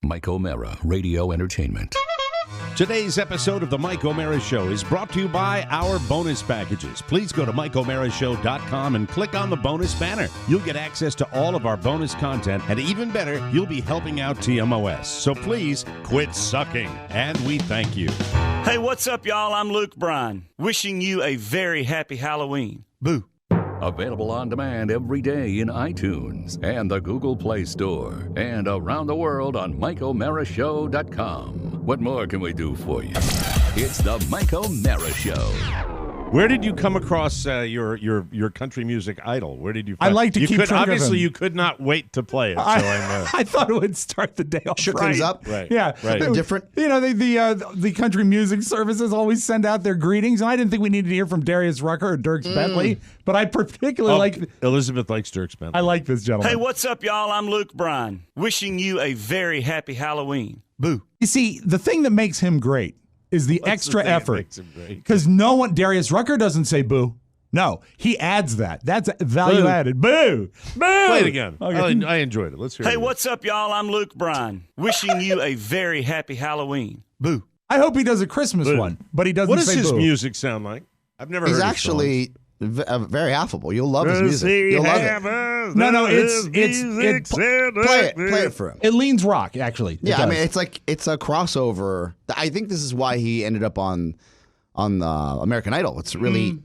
Mike O'Mara, Radio Entertainment. Today's episode of the Mike O'Mara Show is brought to you by our bonus packages. Please go to MikeO'MaraShow.com and click on the bonus banner. You'll get access to all of our bonus content, and even better, you'll be helping out TMOS. So please quit sucking, and we thank you. Hey, what's up, y'all? I'm Luke Bryan, wishing you a very happy Halloween. Boo. Available on demand every day in iTunes and the Google Play Store and around the world on MikeO'MaraShow.com. What more can we do for you? It's the Mike O'Mara Show. Where did you come across your country music idol? Where did you find I like to keep track of obviously, him. you could not wait to play it. So I thought it would start the day off Shook right. things up. Right. Yeah. Right. Different. You know, the country music services always send out their greetings, and I didn't think we needed to hear from Darius Rucker or Dierks Bentley, but I particularly like... Elizabeth likes Dierks Bentley. I like this gentleman. Hey, what's up, y'all? I'm Luke Bryan, wishing you a very happy Halloween. Boo. You see, the thing that makes him great is the extra the thing that effort. makes him great? Because Darius Rucker doesn't say boo. No, he adds that. That's value Boo. added. Boo! Boo! Play it again. Okay. I enjoyed it. Let's hear it. Hey, again. what's up, y'all? I'm Luke Bryan, wishing you a very happy Halloween. Boo. I hope he does a Christmas Boo. one, but he doesn't What does say his boo. music sound like? I've never He's heard his actually very affable. You'll love his songs. music. You'll love it. No, it's Play it for him. it leans rock, actually. It Yeah, I does. mean, it's a crossover. I think this is why he ended up on American Idol. It really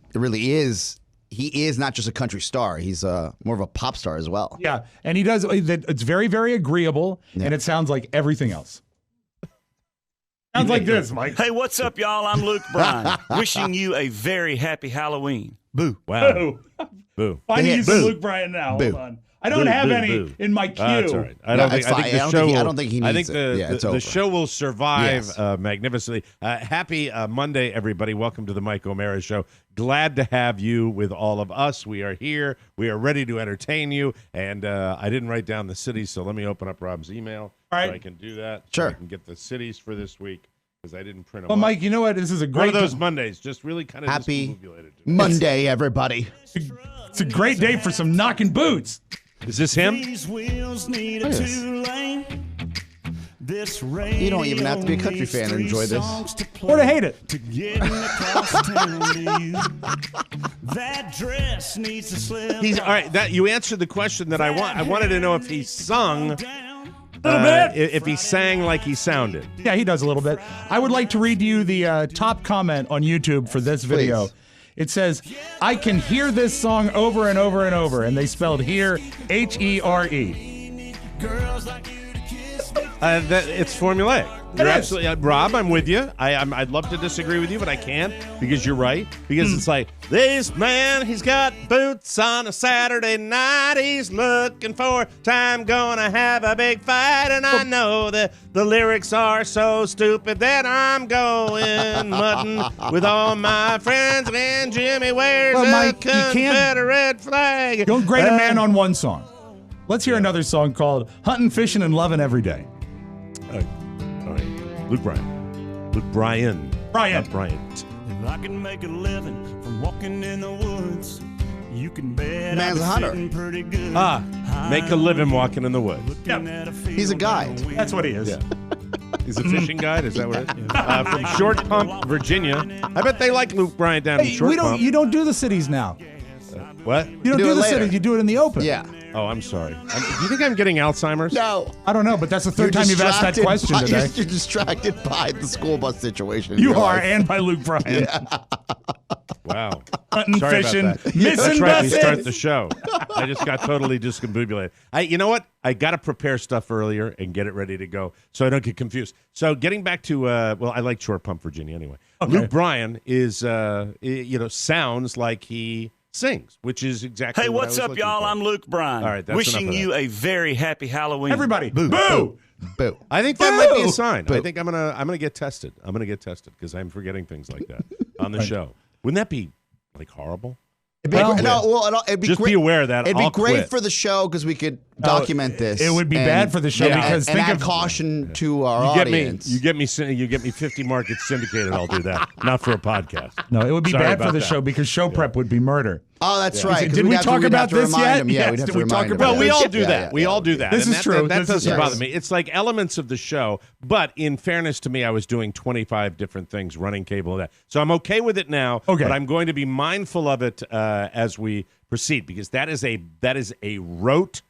is. He is not just a country star. He's more of a pop star as well. Yeah, and he does. It's very, very agreeable, and it sounds like everything else. Sounds like this, Mike. Hey, what's up, y'all? I'm Luke Bryan, wishing you a very happy Halloween. Boo. Wow. Boo. Boo. I need Boo. some Luke Bryan now. Boo. Hold on. I don't have any boo. in my queue. That's all right. I No, don't think. it's I think fine. the I don't show. think he- I will- don't think he I needs think it. Yeah, it's the over. show will survive Yes. magnificently. Happy Monday, everybody! Welcome to the Mike O'Mara Show. Glad to have you with all of us. We are here. We are ready to entertain you. And I didn't write down the cities, so let me open up Rob's email. All right. So I can do that. Sure. So I can get the cities for this week because I didn't print them. Well, Mike, you know what? This is a One great of those Mondays, just really kind of Happy discombobulated. Monday, everybody. It's a great day for some knocking boots. Is this him? These wheels need a Yes. two-lane. This You don't even have to be a country fan to enjoy this. Or to hate it. To get across town to you. That dress needs to slip. He's all right. That you answered the question that I want. I wanted to know if he sung, Little bit. if he sang like he sounded. Yeah, he does a little bit. I would like to read you the top comment on YouTube for this video. Please. It says, I can hear this song over and over and over. And they spelled here H-E-R-E. It's formulaic. You're is. absolutely Rob. I'm with you. I'd love to disagree with you, but I can't because you're right. Because it's like this man, he's got boots on a Saturday night. He's looking for time, gonna have a big fight, and I know that the lyrics are so stupid that I'm going mudding with all my friends. And Jimmy wears Well, Mike, a you can't- Confederate flag. Don't grade a man on one song. Let's hear another song called Hunting, Fishing, and Loving Every Day. All right. Luke Bryan. Luke Bryan. Bryan. Not Bryant. If I can make a living from walking in the woods, you can bet Man's I'm a hunter. sitting pretty good. Make a living walking in the woods. He's a guide. That's what he is. Yeah. He's a fishing guide. Is that what it is? From Short Pump, Virginia. I bet they like Luke Bryan down in Hey, Short Pump. you don't do the cities now. What? You don't do do it the later. cities. You do it in the open. Yeah. Oh, I'm sorry. Do you think I'm getting Alzheimer's? No. I don't know, but that's the third time you've asked that question today. You're distracted by the school bus situation. in You your are, life. and by Luke Bryan. Wow. Hunting, Sorry fishing, about that. missing That's right. We buses. start the show. I just got totally discombobulated. You know what? I got to prepare stuff earlier and get it ready to go so I don't get confused. So getting back to, I like Short Pump, Virginia anyway. Okay. Luke Bryan is, sounds like he sings, which is exactly Hey, what I what's was up, looking y'all? for. I'm Luke Bryan. All right, that's wishing enough of you a very happy Halloween. Everybody, boo! Boo. I think that might be a Boo! sign. Boo. I think I'm gonna get tested. I'm gonna get tested because I'm forgetting things like that on the show. Wouldn't that be like horrible? It'd be, Well, it'd be Just great. be aware of that. It'd be I'll great quit. for the show because we could document this. It would be bad for the show because and think add of caution to our You get audience. me 50 markets syndicated. I'll do that. Not for a podcast. No, it would be Sorry bad for about the that. show because show prep would be murder. Oh, that's right. 'cause Did we'd we have to- talk we'd about have to this remind yet? them. Yeah, Yes, we'd have did to we talk remind them. about Well, we this? all do Yeah, that. We all do that. This And is true. That This doesn't is- bother me. It's like elements of the show, but in fairness to me, I was doing 25 different things, running cable and that. So I'm okay with it now, Okay. but I'm going to be mindful of it as we proceed because that is a rote,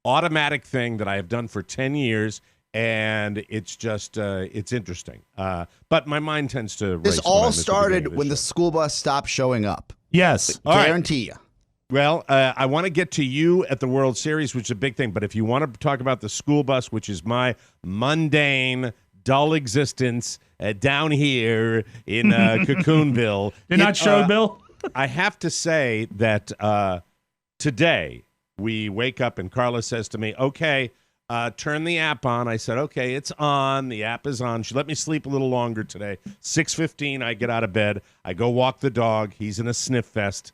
automatic thing that I have done for 10 years. And it's just, it's interesting. But my mind tends to race. This when I'm all at the started beginning of when the show. school bus stopped showing up. Yes. All right. Guarantee you. Well, I want to get to you at the World Series, which is a big thing. But if you want to talk about the school bus, which is my mundane, dull existence down here in Cocoonville. Did not show, Bill? I have to say that today we wake up and Carla says to me, okay, turn the app on. I said, okay, it's on. The app is on. She let me sleep a little longer today. 6:15, I get out of bed. I go walk the dog. He's in a sniff fest,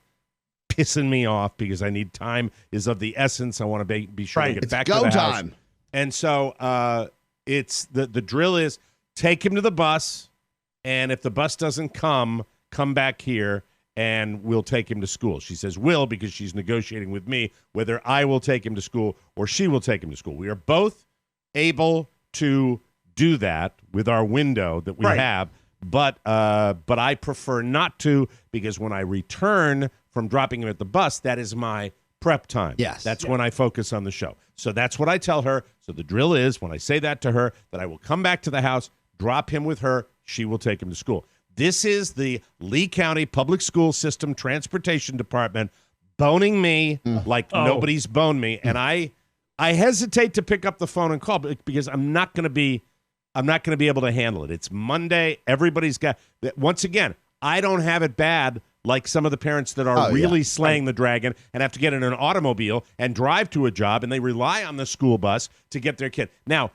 pissing me off because I need time is of the essence. I want to be sure to Right. get It's back go to the house. time. And so it's the drill is take him to the bus, and if the bus doesn't come back here, and we'll take him to school. She says will because she's negotiating with me whether I will take him to school or she will take him to school. We are both able to do that with our window that we Right. have, but I prefer not to because when I return from dropping him at the bus, that is my prep time. Yes. That's when I focus on the show. So that's what I tell her. So the drill is when I say that to her, that I will come back to the house, drop him with her, she will take him to school. This is the Lee County Public School System Transportation Department boning me like nobody's boned me. And I hesitate to pick up the phone and call because I'm not going to be able to handle it. It's Monday. Everybody's got once again, I don't have it bad like some of the parents that are really slaying the dragon and have to get in an automobile and drive to a job, and they rely on the school bus to get their kid. Now,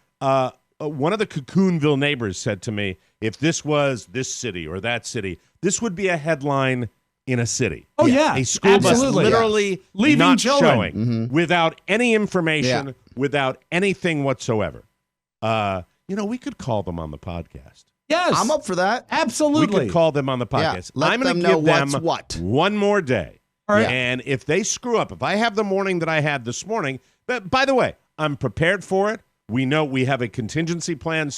one of the Cocoonville neighbors said to me, if this was this city or that city, this would be a headline in a city. Oh, yeah. A school Absolutely. bus literally Leaving not children. showing without any information, without anything whatsoever. We could call them on the podcast. Yes. I'm up for that. Absolutely. We could call them on the podcast. let I'm going them to know give them what's what. one more day. All right. And if they screw up, if I have the morning that I had this morning, but by the way, I'm prepared for it. We know we have a contingency plan,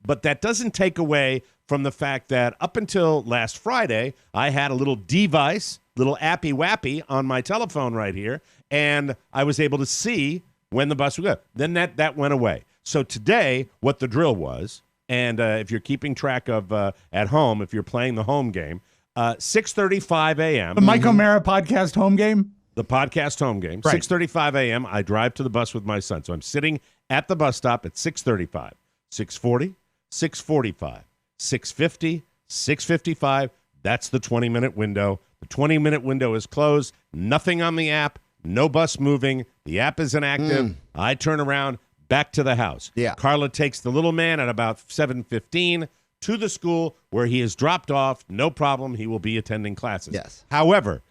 but that doesn't take away from the fact that up until last Friday, I had a little device, little appy wappy on my telephone right here, and I was able to see when the bus would go. Then that went away. So today, what the drill was, and if you're keeping track of at home, if you're playing the home game, 6:35 a.m. The Mike O'Mara podcast home game? The podcast home game, Right. 6:35 a.m. I drive to the bus with my son. So I'm sitting at the bus stop at 6:35, 6:40, 6:45, 6:50, 6:55. That's the 20-minute window. The 20-minute window is closed. Nothing on the app. No bus moving. The app is inactive. I turn around, back to the house. Yeah. Carla takes the little man at about 7:15 to the school where he is dropped off. No problem. He will be attending classes. Yes. However,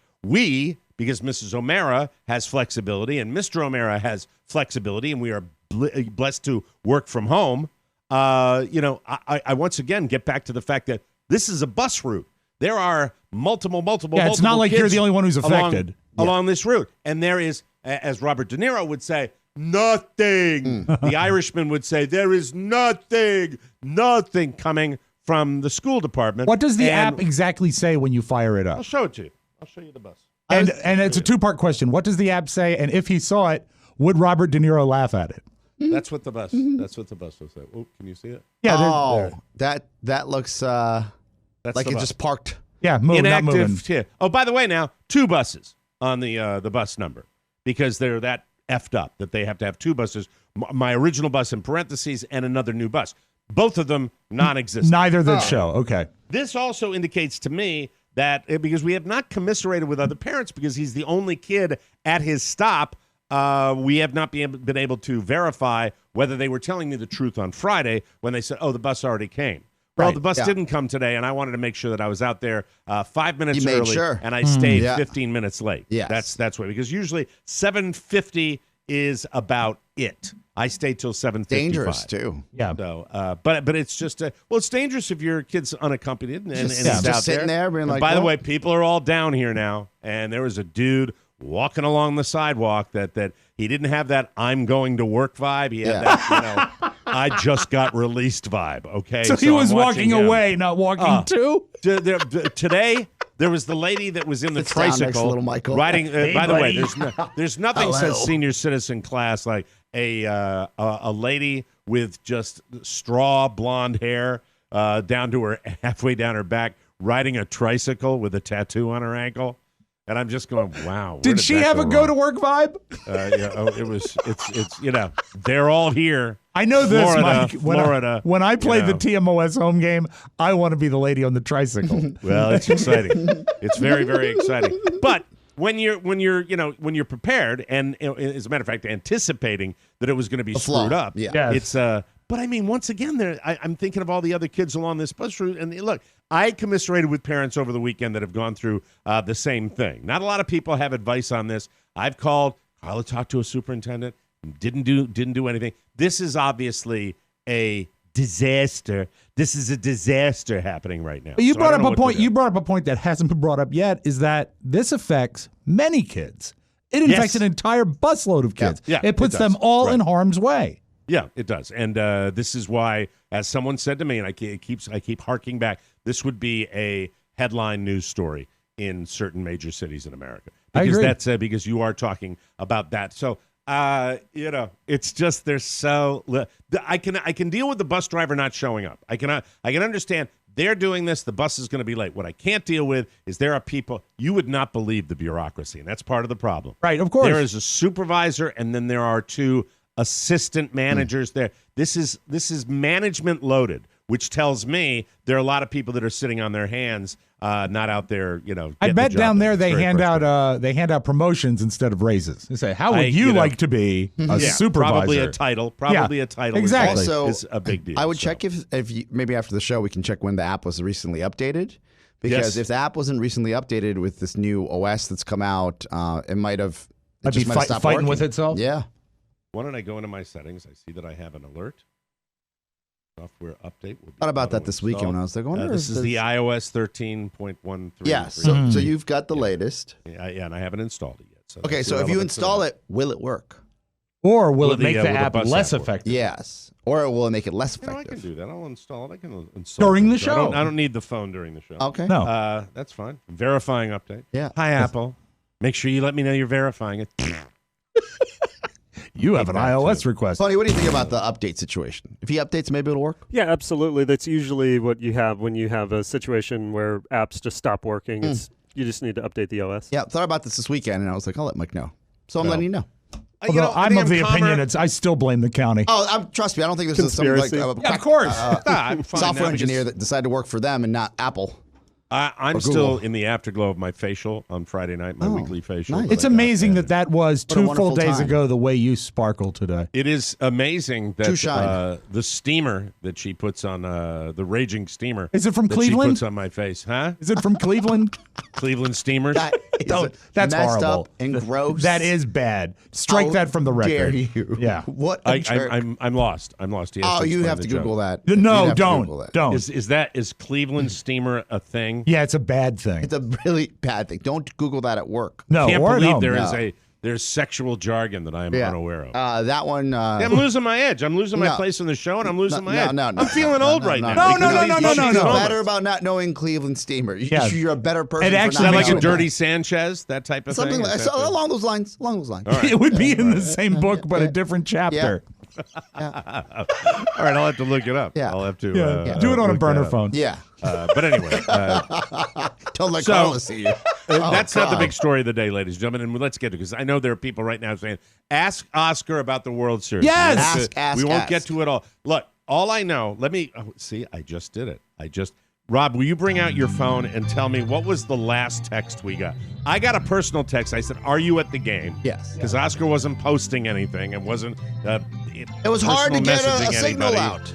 because Mrs. O'Mara has flexibility and Mr. O'Mara has flexibility, and we are blessed to work from home, I once again get back to the fact that this is a bus route. There are multiple Yeah, it's not like you're kids the only one who's affected. along this route. And there is, as Robert De Niro would say, nothing. The Irishman would say, there is nothing coming from the school department. What does the And app exactly say when you fire it I'll up? show it to you. I'll show you the bus. And it's a two-part question. What does the app say? And if he saw it, would Robert De Niro laugh at it? That's what the bus will say. Oh, can you see it? Yeah, That looks That's like the it bus. just parked. not moving. Inactive. Yeah. Oh, by the way, now 2 buses on the bus number because they're that effed up that they have to have 2 buses. My original bus in parentheses and another new bus. Both of them non-existent. Neither that show. Okay. This also indicates to me that because we have not commiserated with other parents because he's the only kid at his stop, we have not been able to verify whether they were telling me the truth on Friday when they said, oh, the bus already came. Well, Right. the bus Yeah. didn't come today, and I wanted to make sure that I was out there 5 minutes You made early, sure. and I stayed Yeah. 15 minutes late. Yes. That's way because usually 7:50 is about it. I stay till 7:55. Dangerous too. Yeah. So, but it's just it's dangerous if your kid's unaccompanied and Just it's out sitting there being And like, by the well- way, people are all down here now, and there was a dude walking along the sidewalk that he didn't have that I'm going to work vibe. He had that I just got released vibe. Okay, So he was I'm watching walking him. away, not walking to. Today. There was the lady that was in the Sit down next to tricycle little Michael. riding. Hey, by the way, buddy. there's nothing Hello. says senior citizen class like a lady with just straw blonde hair down to her halfway down her back, riding a tricycle with a tattoo on her ankle. And I'm just going, wow. where Did she that have a wrong? go to work vibe? It's they're all here. I know this, Florida, Mike. Florida. When I play you the know. TMOS home game, I want to be the lady on the tricycle. Well, it's exciting. It's very, very exciting. But when you're prepared, and as a matter of fact, anticipating that it was going to be flaw. screwed up, Yeah. Yes. it's But I mean, once again, I'm thinking of all the other kids along this bus route, and look, I commiserated with parents over the weekend that have gone through the same thing. Not a lot of people have advice on this. I've called. Carla talked to a superintendent. Didn't do anything. This is obviously a disaster. This is a disaster happening right now. But you So I brought don't up know a what to point. do. You brought up a point that hasn't been brought up yet. Is that this affects many kids? It infects Yes. an entire busload of kids. Yeah, it puts it them does. all Right. in harm's way. Yeah, it does. And this is why, as someone said to me, and I keep harking back, this would be a headline news story in certain major cities in America. I Because agree. that's because you are talking about that. So it's just there's so I can deal with the bus driver not showing up. I can understand they're doing this. The bus is going to be late. What I can't deal with is there are people you would not believe the bureaucracy, and that's part of the problem. Right, of course. There is a supervisor, and then there are two assistant managers there. This is management loaded, which tells me there are a lot of people that are sitting on their hands, not out there. I getting the bet job down done. there It's they very hand frustrating. out promotions instead of raises. They say, "How would you you know- like to be a supervisor?" Probably a title. Probably Yeah, a title. exactly. Also, is a big deal. I would so. check if you, maybe after the show we can check when the app was recently updated. Because Yes. if the app wasn't recently updated with this new OS that's come out, it might have. It I'd be just might have stopped fighting working. with itself. Yeah. Why don't I go into my settings? I see that I have an alert. Software update. Will be Thought about that auto this weekend when I was like, I wonder this if is the there's- iOS 13.13. Yeah. So you've got the latest. Yeah, and I haven't installed it yet. So Okay. that's So if you irrelevant to install that. it, will it work? Or will Will it make the, the will the app bus less app work? effective? Yes. Or will it make it less I can effective? do that. I'll install it. I can install During it. the I show. don't need the phone during the show. Okay. No. That's fine. Verifying update. Yeah. Hi, Apple. Make sure you let me know you're verifying it. You have an that iOS too. request. Tony, what do you think about the update situation? If he updates, maybe it'll work. Yeah, absolutely. That's usually what you have when you have a situation where apps just stop working. It's you just need to update the OS. Yeah. Thought about this weekend, and I was like, I'll let Mike know. So I'm letting you know. Although I'm of the opinion I still blame the county. Oh, trust me. I don't think this is some like Conspiracy. Yeah, of course. I'm fine software now because engineer that decided to work for them and not Apple. I'm Or still Google. in the afterglow of my facial on Friday night, my weekly facial. nice. that It's I got, amazing and that was What a 2 full wonderful days time. ago the way you sparkle today. It is amazing Too that shine. the steamer that she puts on the raging steamer. Is it from that Cleveland? She puts on my face, huh? Is it from Cleveland? Cleveland steamers. That is That's messed horrible. up and gross. That is bad. Strike How that from the record. dare you? Yeah. What a jerk. I'm lost. I'm lost. He has Oh, to you explain have the to joke. Google that. No, You'd have to don't. Google that. Don't. Is Cleveland steamer a thing? Yeah, it's a bad thing. It's a really bad thing. Don't Google that at work. No, Can't or believe no. there is No. there's sexual jargon that I am unaware of. That one. I'm losing my edge. I'm losing my no. place in the show, and I'm losing my edge. No, I'm feeling old right now. No, because no, of no, these no, no, these no. moments. better about not knowing Cleveland steamer. Yeah. You're a better person. It for actually not Is that like knowing a dirty that. Sanchez, that type of Something thing? like Is that the- along those lines. Along those lines. It would be in the same book, but a different chapter. All right, I'll have to look it up. Yeah. I'll have to Do it on a look burner that up. phone. Yeah. But anyway, Don't let So- Carla see you. that's not the God. big story of the day, ladies and gentlemen. And let's get to it, because I know there are people right now saying, ask Oscar about the World Series. Yes! Ask, we won't ask. get to it all. Look, all I know, see, I just did it. Rob, will you bring out your phone and tell me what was the last text we got? I got a personal text. I said, "Are you at the game?" Yes. Because Oscar wasn't posting anything and wasn't. It was hard to personal get a messaging signal anybody. out.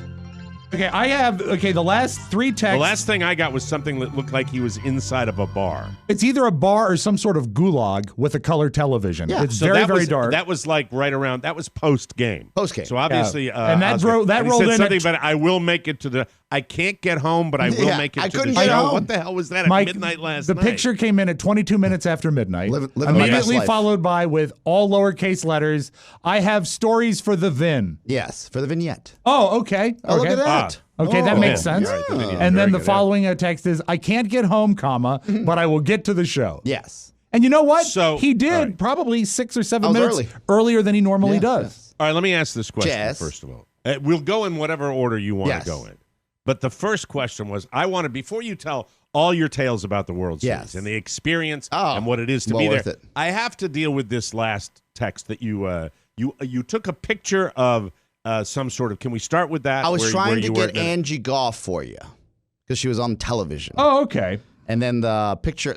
Okay, I have the last 3 texts. The last thing I got was something that looked like he was inside of a bar. It's either a bar or some sort of gulag with a color television. Yeah. It's So very, that very was, dark. That was like right around. That was post game. Post game. So obviously, And that Oscar- rolled he in said at something. But I will make it to the. I can't get home, but I will Yeah, make it I to couldn't the get show. home. What the hell was that at Mike, midnight last the night? picture came in at 22 minutes after midnight. Living my best immediately life. followed by with all lowercase letters. I have stories for the VIN. Yes, for the vignette. Oh, okay. Oh, look okay. at that. Okay, that Oh. makes sense. All right, the video. And then Very the good. following text is, I can't get home, comma, but I will get to the show. Yes. And you know what? So- he did all right. probably 6 or 7 I was minutes early. earlier than he normally Yes, does. yes. All right, let me ask this question Jazz. first of all. We'll go in whatever order you want Yes. to go in. But the first question was, I want to, before you tell all your tales about the World Series Yes. and the experience Oh, and what it is to well be there, worth it. I have to deal with this last text that you took a picture of some sort of. Can we start with that? I was where trying to you were get gonna- Angie Goff for you because she was on television. Oh, okay. And then the picture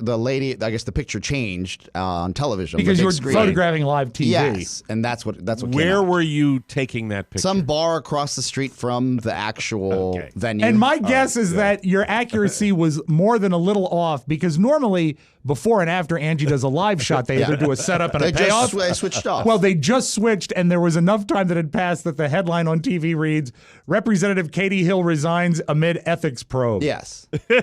changed on television. Because the you were big screen. photographing live TV. Yes, and that's what came Where out. were you taking that picture? Some bar across the street from the actual Okay. venue. And my guess is that your accuracy was more than a little off because normally before and after Angie does a live shot, they either do a setup and they a payoff. just switched off. Well, they just switched, and there was enough time that had passed that the headline on TV reads, Representative Katie Hill resigns amid ethics probe. yes, now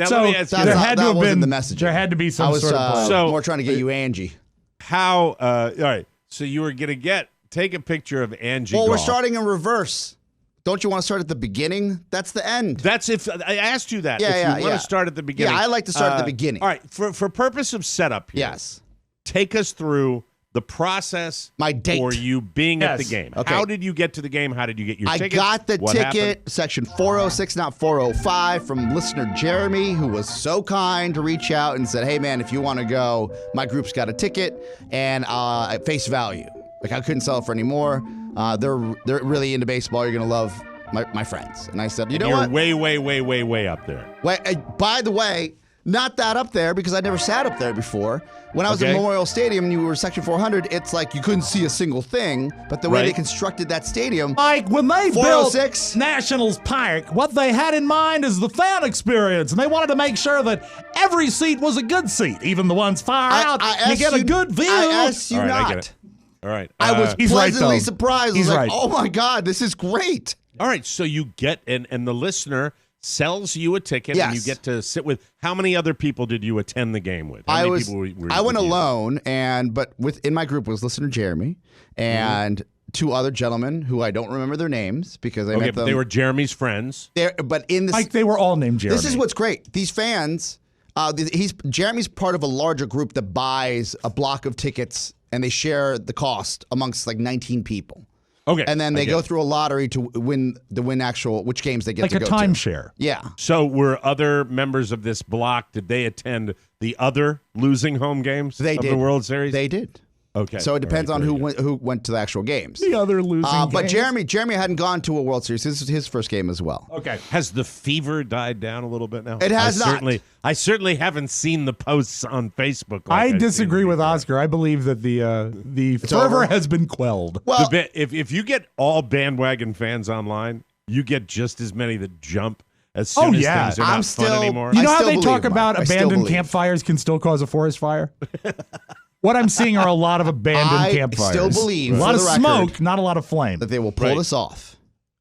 So let me ask you That's there not- had to that have wasn't been the message. There had to be some I was sort of So- more trying to get you Angie. how. All right, so you were gonna take a picture of Angie. Well, we're Goff. starting in reverse. Don't you want to start at the beginning? That's the end. That's if I asked you that. Yeah, if yeah, you want yeah. to start at the beginning. Yeah, I like to start at the beginning. All right, for purpose of setup here, Yes. take us through the process My date. for you being at the Yes. game. Okay. How did you get to the game? How did you get your I tickets? got the What ticket, happened? section 406, not 405, from listener Jeremy, who was so kind to reach out and said, hey, man, if you want to go, my group's got a ticket, and at face value. Like, I couldn't sell it for any more. They're really into baseball. You're going to love my friends. And I said, you know You're what? way up there. Wait, by the way, not that up there because I never sat up there before. When I was Okay. in Memorial Stadium and you were section 400, it's like you couldn't see a single thing. But the way Right. they constructed that stadium, Mike, when they built 406. Nationals Park, what they had in mind is the fan experience, and they wanted to make sure that every seat was a good seat, even the ones far out. I You asked get a good view. I asked you All right, I not. get it. All right. I was He's right, pleasantly though. surprised. I He's was like, right. oh my God, this is great. All right, so you get and the listener sells you a ticket and you Yes. get to sit with. How many other people did you attend the game with? How many people were I went with you? alone, but within my group was listener Jeremy and two other gentlemen who I don't remember their names because I Okay, met but them. they were Jeremy's friends. But in this, Mike, they were all named Jeremy. this is what's great. These fans, Jeremy's part of a larger group that buys a block of tickets and they share the cost amongst like 19 people. Okay, And then I they get go it. through a lottery to win which games they get like to a go timeshare. to. Yeah. So were other members of this block? Did they attend the other losing home games They of did. the World Series? They did. Okay. So it depends All on right, who went to the actual games. The other losing But games. Jeremy hadn't gone to a World Series. This is his first game as well. Okay. Has the fever died down a little bit now? It has not. I certainly haven't seen the posts on Facebook. Like I I've disagree seen with before. Oscar. I believe that the fervor over? has been quelled. Well, If you get all bandwagon fans online, you get just as many that jump as soon Oh, as yeah. things are I'm not still- fun anymore. You I know how still they believe, talk Mike. about I still abandoned believe. campfires can still cause a forest fire? What I'm seeing are a lot of abandoned I campfires. still believe, a lot for of the record, smoke, not a lot of flame. that they will pull Right. this off.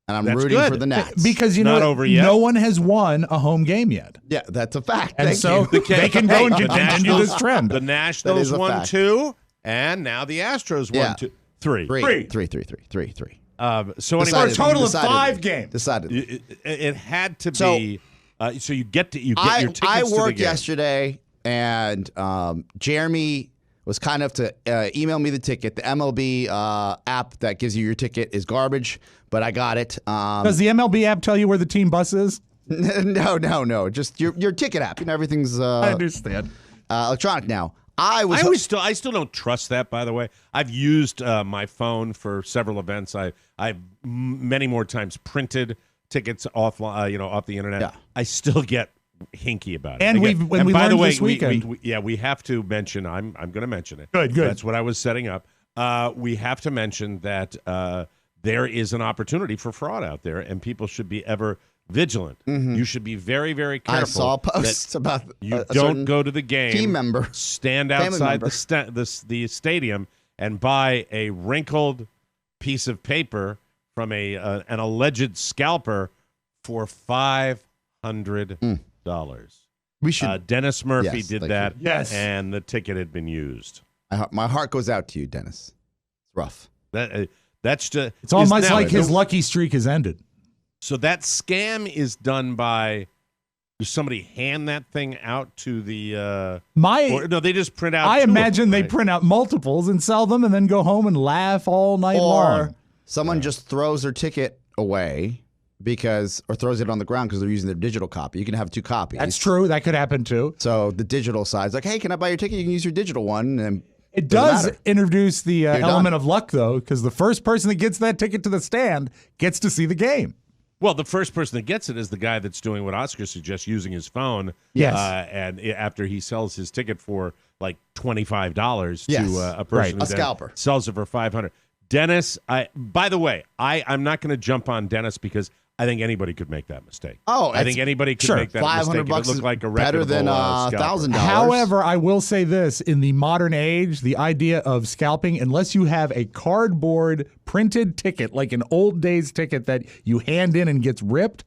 And I'm That's rooting good. for the Nats. Because you know Not what? over yet. No one has won a home game yet. Yeah, that's a fact. And Thank so you. they can go and The continue Nationals- this trend. The That Nationals is a won fact. 2, and now the Astros won Yeah. 2. 3. Three. So For anyway, a total of Decidedly. 5 games. Decided. it had to So- be. So you get your I tickets to the worked game. yesterday, and Jeremy was kind enough to email me the ticket. The MLB app that gives you your ticket is garbage, but I got it. Does the MLB app tell you where the team bus is? No. Just your ticket app. You know, everything's I understand. electronic now. I still don't trust that. By the way, I've used my phone for several events. I've many more times printed tickets off the internet. Yeah. I still get hinky about it. And I get- when we by the learned way, this weekend- we have to mention. I'm going to mention it. Good. That's what I was setting up. We have to mention that there is an opportunity for fraud out there, and people should be ever vigilant. You should be very, very careful. I saw posts about you don't go to the game. Team member, stand outside the stadium and buy a wrinkled piece of paper from an alleged scalper for $500. We should. Dennis Murphy did that. Yes. And the ticket had been used. My heart goes out to you, Dennis. It's rough. That's just. It's almost like his lucky streak has ended. So that scam is done by. Does somebody hand that thing out to the? No, they just print out. I imagine they right? print out multiples and sell them, and then go home and laugh all night long. Or someone just throws their ticket away or throws it on the ground because they're using their digital copy. You can have 2 copies. That's true. That could happen too. So the digital side's like, hey, can I buy your ticket? You can use your digital one. And it does matter. introduce the element done. of luck, though, because the first person that gets that ticket to the stand gets to see the game. Well, the first person that gets it is the guy that's doing what Oscar suggests, using his phone. Yes. And after he sells his ticket for like $25 Yes. to a person who A scalper. sells it for $500. Dennis, by the way, I'm not going to jump on Dennis because I think anybody could make that mistake. Oh, I think anybody could make that mistake. $500 It looked like a better than reputable scalper. $1,000. However, I will say this. In the modern age, the idea of scalping, unless you have a cardboard printed ticket, like an old days ticket that you hand in and gets ripped,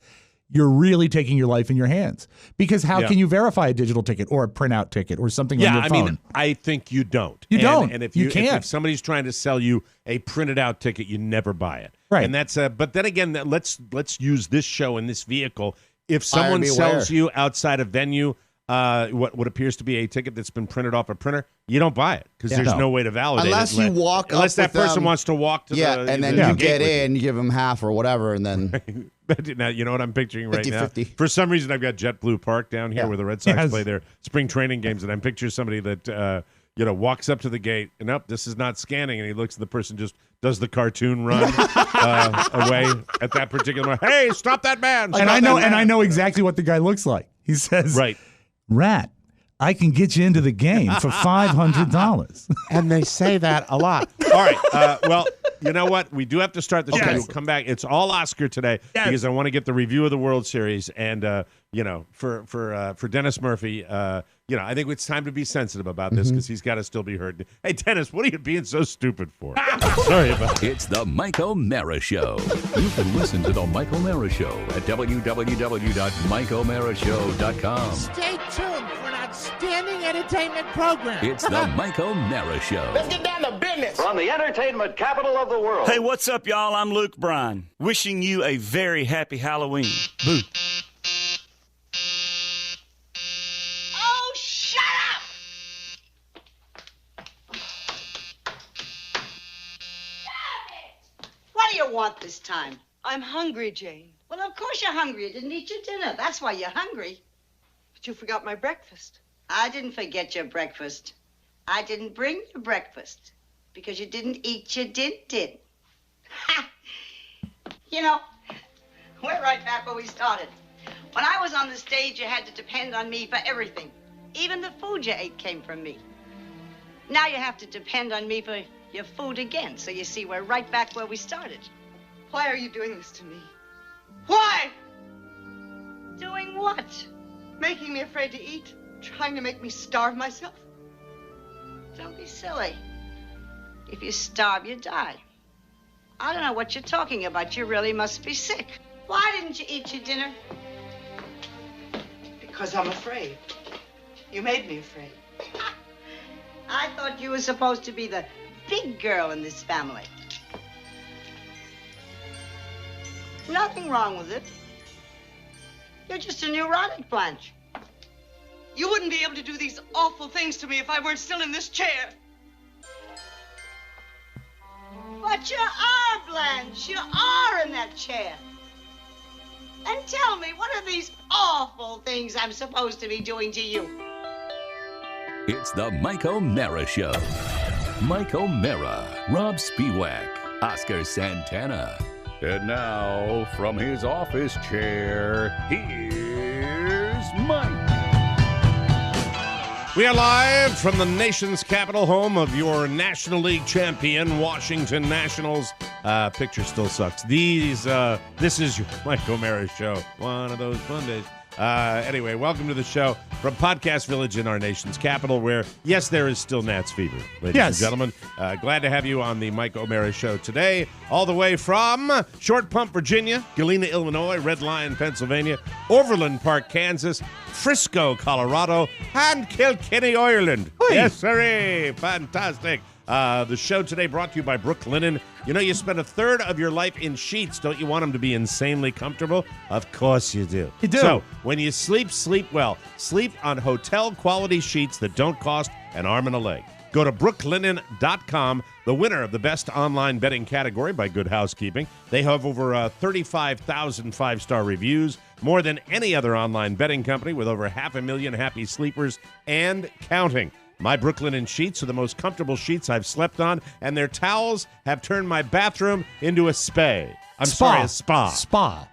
you're really taking your life in your hands. Because how can you verify a digital ticket or a printout ticket or something on your phone? I mean, I think you don't. You don't. And if You can't. if somebody's trying to sell you a printed out ticket, you never buy it. Right. And that's but then again, let's use this show in this vehicle. If someone beware. sells you outside a venue what appears to be a ticket that's been printed off a printer, you don't buy it because there's no way to validate Unless it. you walk up unless that with person them. wants to walk to the and then the you gate get with you. in, you give them half or whatever, and then Now, you know what I'm picturing right now? 50-50. For some reason, I've got JetBlue Park down here where the Red Sox Yes. play their spring training games, and I'm picturing somebody that walks up to the gate, and nope, this is not scanning, and he looks at the person, just does the cartoon run away at that particular moment. Hey, stop that man! And I know exactly what the guy looks like. He says, Right. Rat, I can get you into the game for $500. And they say that a lot. All right. Well, you know what? We do have to start the show. Okay. We'll come back. It's all Oscar today because I want to get the review of the World Series. And, for Dennis Murphy, I think it's time to be sensitive about this because he's got to still be heard. Hey, Dennis, what are you being so stupid for? Sorry about it. It's the Mike O'Mara Show. You can listen to the Mike O'Mara Show at www.mikeomarashow.com. Stay tuned for an outstanding entertainment program. It's the Mike O'Mara Show. Let's get down to business. From the entertainment capital of the world. Hey, what's up, y'all? I'm Luke Bryan, wishing you a very happy Halloween. Boo. Oh, shut up! What do you want this time? I'm hungry, Jane. Well, of course you're hungry. You didn't eat your dinner. That's why you're hungry. But you forgot my breakfast. I didn't forget your breakfast. I didn't bring your breakfast because you didn't eat your din-din. Ha! You know, we're right back where we started. When I was on the stage, you had to depend on me for everything. Even the food you ate came from me. Now you have to depend on me for your food again. So you see, we're right back where we started. Why are you doing this to me? Why? Doing what? Making me afraid to eat? Trying to make me starve myself? Don't be silly. If you starve, you die. I don't know what you're talking about. You really must be sick. Why didn't you eat your dinner? Because I'm afraid. You made me afraid. I thought you were supposed to be the big girl in this family. Nothing wrong with it. You're just a neurotic, Blanche. You wouldn't be able to do these awful things to me if I weren't still in this chair. But you are, Blanche. You are in that chair. And tell me, what are these awful things I'm supposed to be doing to you? It's the Mike O'Mara Show. Mike O'Mara, Rob Spiewak, Oscar Santana. And now, from his office chair, here's Mike. We are live from the nation's capital, home of your National League champion, Washington Nationals. Picture still sucks. This is your Mike O'Mara Show. One of those Mondays. Anyway, welcome to the show from Podcast Village in our nation's capital, where, yes, there is still Nats fever, ladies and gentlemen. Glad to have you on the Mike O'Mara Show today, all the way from Short Pump, Virginia, Galena, Illinois, Red Lion, Pennsylvania, Overland Park, Kansas, Frisco, Colorado, and Kilkenny, Ireland. Oy. Yes, sirree. Fantastic. The show today brought to you by Brook Linen. You know, you spend a third of your life in sheets. Don't you want them to be insanely comfortable? Of course you do. You do. So when you sleep, sleep well. Sleep on hotel-quality sheets that don't cost an arm and a leg. Go to brooklinen.com, the winner of the best online bedding category by Good Housekeeping. They have over 35,000 five-star reviews, more than any other online bedding company, with over 500,000 happy sleepers and counting. My Brooklinen sheets are the most comfortable sheets I've slept on, and their towels have turned my bathroom into a spa. A spa. Spa.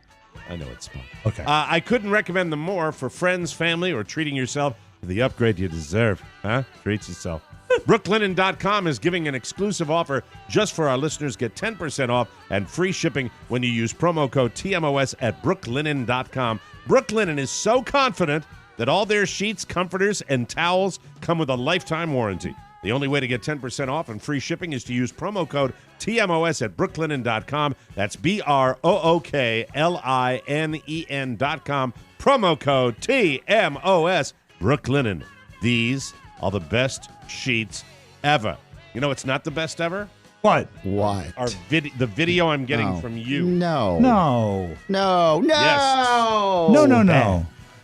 I know it's spa. Okay. I couldn't recommend them more for friends, family, or treating yourself to the upgrade you deserve. Huh? Treat yourself. Brooklinen.com is giving an exclusive offer just for our listeners. Get 10% off and free shipping when you use promo code TMOS at brooklinen.com. Brooklinen is so confident that all their sheets, comforters, and towels come with a lifetime warranty. The only way to get 10% off and free shipping is to use promo code TMOS at brooklinen.com. That's BROOKLINEN.com. Promo code TMOS. Brooklinen. These are the best sheets ever. You know it's not the best ever? What? What? The video I'm getting from you. No. Yes. No.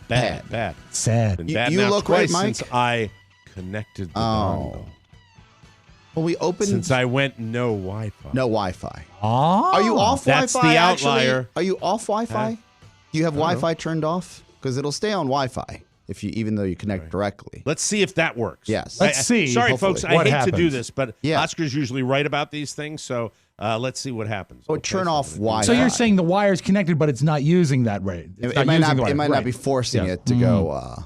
Bad. Sad. Been bad You now look twice right, Mike. since I connected the dongle. Well, we opened. Since I went no Wi-Fi. No Wi-Fi. Oh. Are you off That's Wi-Fi? the actually? outlier. Are you off Wi-Fi? Huh? Do you have Wi-Fi turned off? Because it'll stay on Wi-Fi even though you connect directly. Let's see if that works. Yes. Let's see. Sorry, Hopefully. folks. I What hate to do happens? this, but Yeah. Oscar's usually right about these things, so let's see what happens. Or turn off Wi-Fi. So you're saying the wire's connected, but it's not using that rate. It's It might using not. the It might right. not be forcing Yes. it to go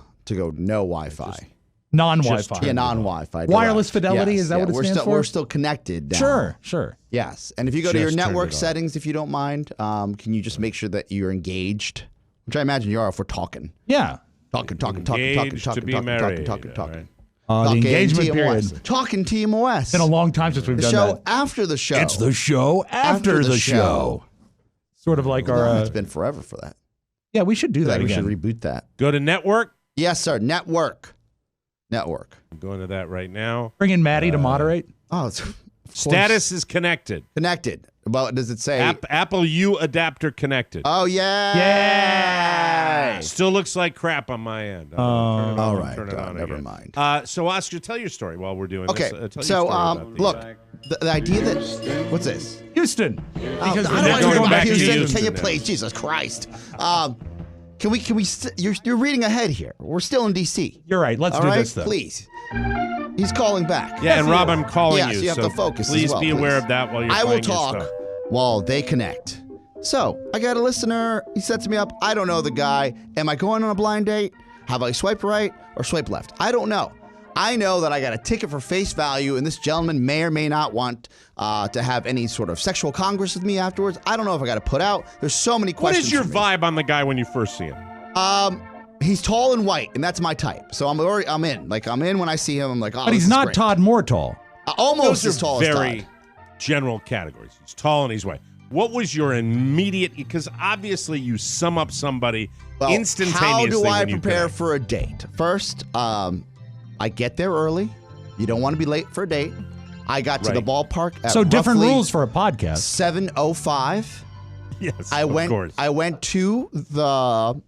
no Wi-Fi. Non-Wi-Fi. Just Yeah, non-Wi-Fi. Wireless direct. fidelity, Yes, is that what it we're stands still, for? We're still connected now. Sure. Yes, and if you go to your Just turned network it on. settings, if you don't mind, can you just make sure that you're engaged? Which I imagine you are if we're talking. Yeah. Talking. Engaged to be married. All right. The Talking engagement TMOS. period. Talking TMOS. It's been a long time since we've the done show that. after the show. It's the show after the show. Sort of like our. It's been forever for that. Yeah, we should do that We again. should reboot that. Go to network. Yes, sir. Network. I'm going to that right now. Bring in Maddie to moderate. Oh, it's of Status is connected. connected. Well, does it say? Apple U adapter connected. Oh yeah. Still looks like crap on my end. All right. Turn it on Never again. mind. So, Oscar, tell your story while we're doing Okay. this. Tell your So, story about look, these. the idea that what's this? Houston. I Because don't we're want to going hear about back to Houston. Houston Can you now. please, Jesus Christ? Can we? You're reading ahead here. We're still in D.C. You're right. Let's All do right, this though. please. He's calling back. Yeah, and Rob, I'm calling Yes, you. you have so to focus as Please well, be aware please. of that while you're I will playing your talk stuff. while they connect. So I got a listener. He sets me up. I don't know the guy. Am I going on a blind date? Have I swiped right or swiped left? I don't know. I know that I got a ticket for face value, and this gentleman may or may not want to have any sort of sexual congress with me afterwards. I don't know if I got to put out. There's so many What questions. is your for me. vibe on the guy when you first see him? He's tall and white, and that's my type. So I'm in. Like I'm in when I see him. I'm like, oh, But he's this is not great. Todd Moore tall. Almost Those as are tall very as Todd. general categories. He's tall and he's white. What was your immediate? Because obviously you sum up somebody Well, instantaneously. how do I when you prepare connect. for a date? First, I get there early. You don't want to be late for a date. I got to the Right. ballpark at So different roughly rules for a podcast. 7:05. Yes, I of went. course. I went to the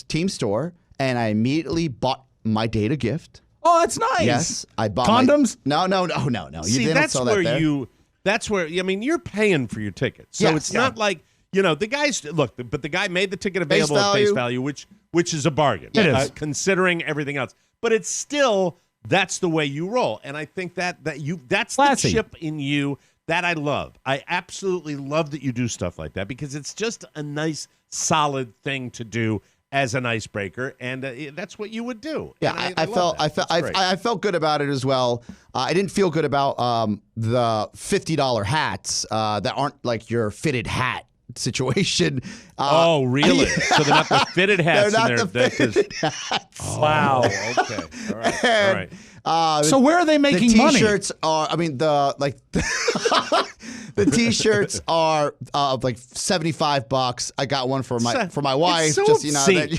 team store and I immediately bought my date a gift. Oh, that's nice. Yes, I bought Condoms? No. You See, didn't that's sell where that there. you. That's where I mean you're paying for your ticket, so Yes, it's yeah. not like the guys look. But the guy made the ticket available at value. face value, which is a bargain. It is. Considering everything else. But it's still that's the way you roll, and I think that's Classy. the chip in you that I love. I absolutely love that you do stuff like that because it's just a nice, solid thing to do as an icebreaker, and that's what you would do. Yeah, And I felt good about it as well. I didn't feel good about the $50 hats that aren't like your fitted hat situation. Oh, really? So they're not the fitted hats. They're not the fitted hats. Oh, wow. Okay. All right. And, All right. So where are they making the money? T-shirts are. I mean, the T-shirts are like $75. I got one for my wife. so just obscene.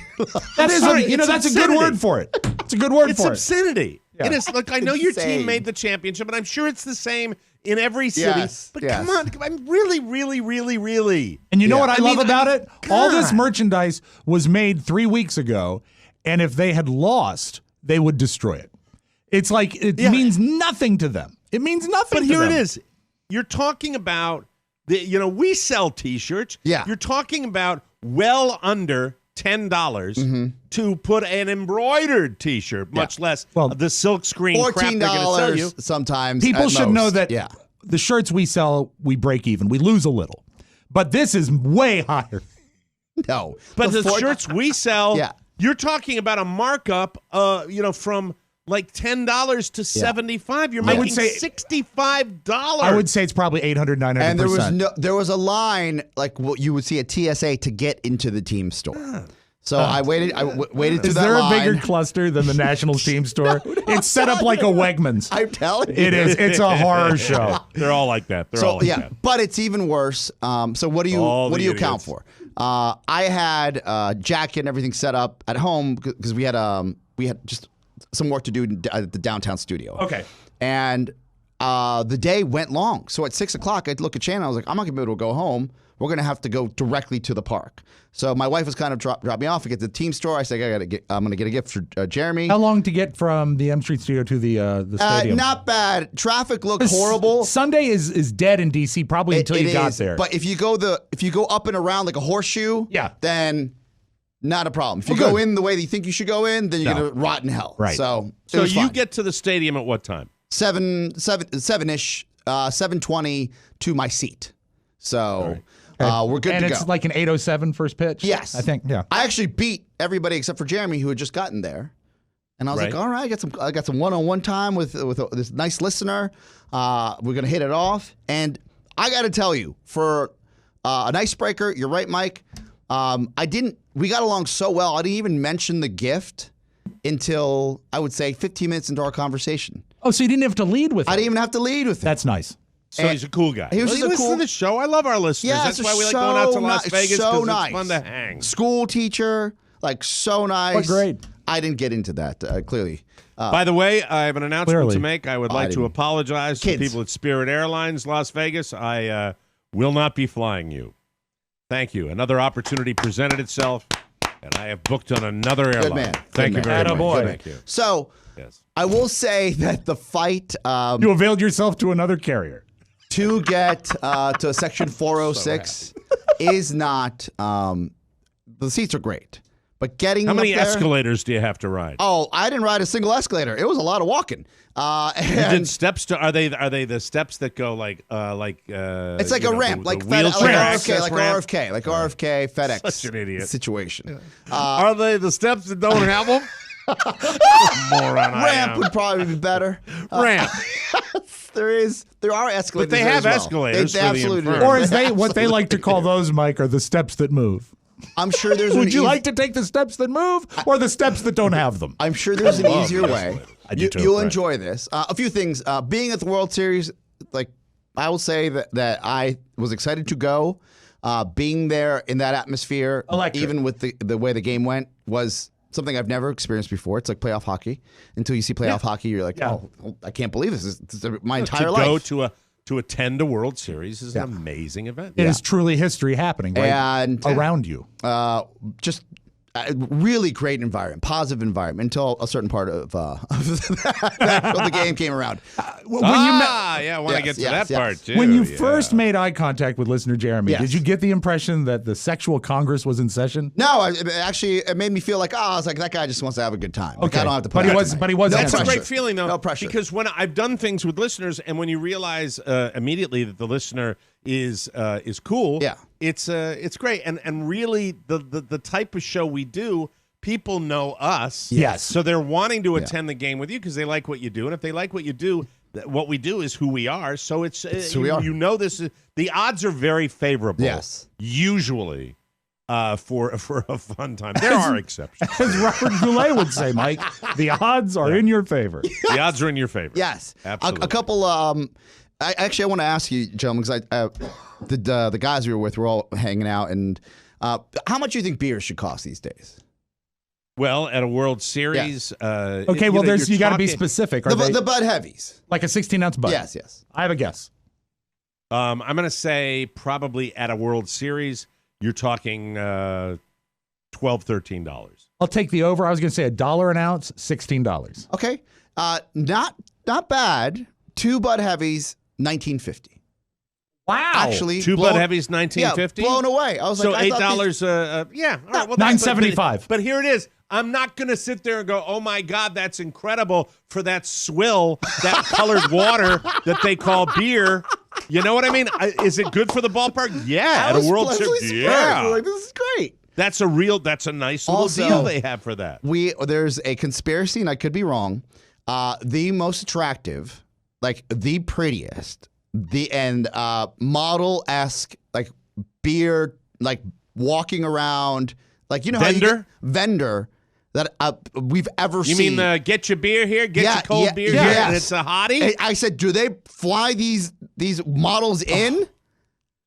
That is, Sorry, that's a obscenity. good word for it. It's a good word It's for it. obscenity. Yeah. It is. Look, I know your Insane. team made the championship, and I'm sure it's the same in every city. Yes, But yes. come on, I'm really. And you know what I love mean, about it? All this God. merchandise was made 3 weeks ago, and if they had lost, they would destroy it. It's like it means nothing to them. It means nothing. But to here them. it is. You're talking about we sell T-shirts. Yeah. You're talking about well under $10 to put an embroidered T-shirt, much less the silk screen crap they're going to sell you. $14 sometimes. People at should most. know that Yeah. the shirts we sell, we break even. We lose a little, but this is way higher. No, But the shirts we sell, Yeah. you're talking about a markup, from like $10 to $75. You're I making would say- $65. I would say it's probably 800, 900%. And there was a line like what you would see at TSA to get into the team store. So I waited. Waited to Is that there line. a bigger cluster than the Nationals team store? It's set up like a Wegmans. I'm telling you, It is. It's a horror show. They're all like that. They're all like that. But it's even worse. So what do you All the account idiots. for? I had jacket and everything set up at home because we had just some work to do at the downtown studio. Okay. And the day went long. So at 6 o'clock, I'd look at Shannon. I was like, I'm not gonna be able to go home. We're gonna have to go directly to the park. So my wife was kind of dropped me off. I get to the team store. I said, I'm gonna get a gift for Jeremy. How long to get from the M Street studio to the stadium? Not bad. Traffic looked horrible. Sunday is dead in DC probably until you got there. But if you go up and around like a horseshoe, then not a problem. If you go in the way that you think you should go in, then you're gonna rot in hell. Right. So So was you fine. get to the stadium at what time? 7-ish, 7:20 to my seat. So we're good and to go. it's like an 8:07 first pitch. Yes. I think. Yeah. I actually beat everybody except for Jeremy, who had just gotten there. And I was Right. like, all right, I got some one-on-one time with this nice listener. We're gonna hit it off. And I got to tell you, for an icebreaker, you're right, Mike. We got along so well. I didn't even mention the gift until I would say 15 minutes into our conversation. Oh, so you didn't have to lead with it. I didn't even have to lead with it. That's nice. So he's a cool guy. He was Well, just a listen cool- to the show. I love our listeners. Yeah, That's it's why we like going out to Las so Vegas so because nice. it's fun to hang. School teacher, like so nice. What grade? I didn't get into that clearly. By the way, I have an announcement Clearly. to make. I would like to didn't- apologize to Kids. the people at Spirit Airlines Las Vegas. I will not be flying you. Thank you. Another opportunity presented itself, and I have booked on another airline. Good man. Thank Good you man. very much. Attaboy. Thank you. So Yes. I will say that the fight You availed yourself to another carrier. to get to Section 406 is not. The seats are great, but getting How many up there, escalators do you have to ride? Oh, I didn't ride a single escalator. It was a lot of walking. You And did steps to? Are they the steps that go like? it's like you a know, ramp, the like wheelchair access like ramp? RFK, FedEx. Such an idiot. Situation. Are they the steps that don't have them? Moron. I Ramp am. would probably be better. Ramp. There are escalators. But they there have as well. escalators They for the absolutely do. infirm. Or as what they like to call those, Mike, are the steps that move. I'm sure there's. Would you like to take the steps that move or the steps that don't have them? I'm sure there's an love easier the way. escalator. I do too, You'll right. enjoy this. A few things. Being at the World Series, like I will say that I was excited to go. Being there in that atmosphere, Electric. even with the way the game went, was something I've never experienced before. It's like playoff hockey. Until you see playoff hockey, you're like, oh, I can't believe this is my entire to life. go to attend a World Series is an amazing event. It is truly history happening right And around you. just a really great environment, positive environment until a certain part of the game came around. when I want to get to yes, that part too. When you yeah. first made eye contact with listener Jeremy, Yes. did you get the impression that the sexual congress was in session? No, it made me feel like, I was like, that guy just wants to have a good time. Like, Okay. I don't have to put But he up was- tonight. but he was No That's a pressure. great feeling, though. No pressure. Because when I've done things with listeners, and when you realize immediately that the listener is cool, Yeah. it's great. And really, the type of show we do, people know us. Yes. So they're wanting to attend the game with you because they like what you do, and if they like what you do, what we do is who we are. So it's who we are. You know, the odds are very odds Yes. usually. For a fun time. There are exceptions. As Robert Goulet would say, Mike, the odds are in your favor. The odds are in your favor. Yes. Absolutely. A couple. I want to ask you, gentlemen, because the guys we were with were all hanging out, and how much do you think beers should cost these days? Well, at a World Series, Okay, well, you got to be specific. Are The, they the Bud Heavies. like a 16-ounce Bud? Yes. I have a guess. I'm going to say probably at a World Series, you're talking $12, $13. I'll take the over. I was going to say $1 an ounce, $16. Okay. Not bad. 2 Bud Heavies, $19.50. Wow. Actually, Two Bud Heavies, $19.50. Yeah, blown away. I was So like, I thought $8. Yeah. All right. Well, that's $9.75. But here it is. I'm not going to sit there and go, oh, my God, that's incredible for that swill, that colored water that they call beer. You know what I mean? Is it good for the ballpark? Yeah. I At was a World pleasantly Series. surprised. I Yeah. was like, this is great. That's a nice little Also, deal they have for that. There's a conspiracy, and I could be wrong. The most attractive, like the prettiest, and model-esque, like beer, like walking around, like, you know, vendor that we've ever You seen. mean get your beer here, get your cold beer here, yes. and it's a hottie? I said, do they fly these models in?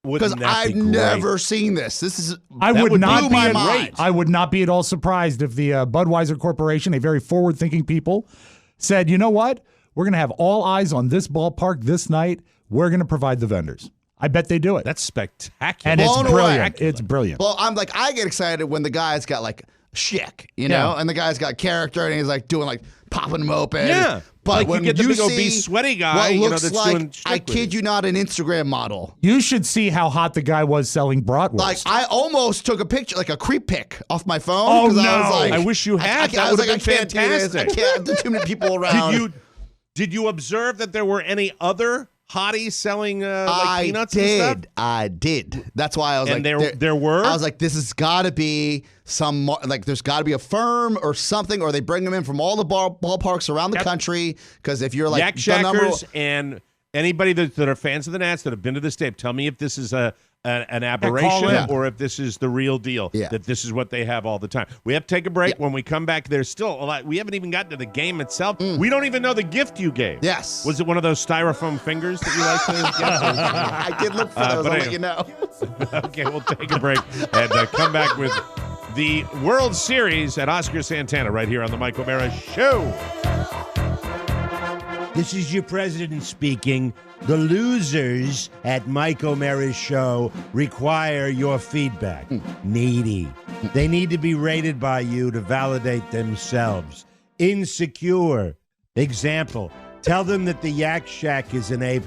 Because Wouldn't that I've be great? never seen this. This is I that would not blow be my at, mind. I would not be at all surprised if the Budweiser Corporation, a very forward-thinking people, said, you know what? We're going to have all eyes on this ballpark this night. We're going to provide the vendors. I bet they do it. That's spectacular. And it's Blown away. brilliant. It's brilliant. Well, I get excited when the guy's got like chic, you know, and the guy's got character, and he's like doing like popping them open. Yeah. But Like, when you get the big see obese sweaty guy, what you know, looks that's like, doing I shtick with kid you not, an Instagram model. You should see how hot the guy was selling bratwurst. Like, I almost took a picture, like a creep pic, off my phone. Oh, 'cause I no. was like, I wish you had. That I was would've like, been I can't do this. I fantastic. can't. There's too many people around. Did you observe that there were any other hotties selling like peanuts and stuff? I did. That's why I was And like, there were? I was like, this has got to be there's got to be a firm or something, or they bring them in from all the ballparks around the country. Because if you're like Yak the number, Shackers and anybody that are fans of the Nats that have been to this tape, tell me if this is an aberration in. or if this is the real deal. Yeah. That this is what they have all the time. We have to take a break. When we come back, there's still a lot. We haven't even gotten to the game itself. We don't even know the gift you gave. Yes. Was it one of those styrofoam fingers that you like to get? I did look for those. but I'll anyway. let you know. Okay, we'll take a break and come back with the World Series at Oscar Santana right here on the Mike O'Mara Show. This is your president speaking. The losers at Mike O'Mara's show require your feedback. Needy. They need to be rated by you to validate themselves. Insecure. Example, tell them that the Yak Shack is an A+.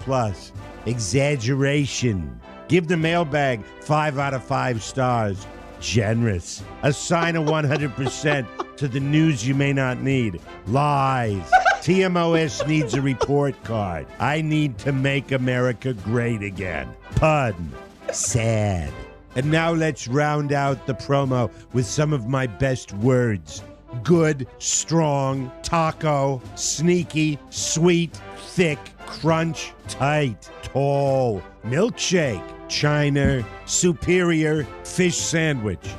Exaggeration. Give the mailbag 5 out of 5 stars. Generous. Assign a 100% to the news you may not need. Lies. TMOS needs a report card. I need to make America great again. Pun. Sad. And now let's round out the promo with some of my best words. Good, strong, taco, sneaky, sweet, thick, crunch, tight, tall, milkshake, China, superior, fish sandwich,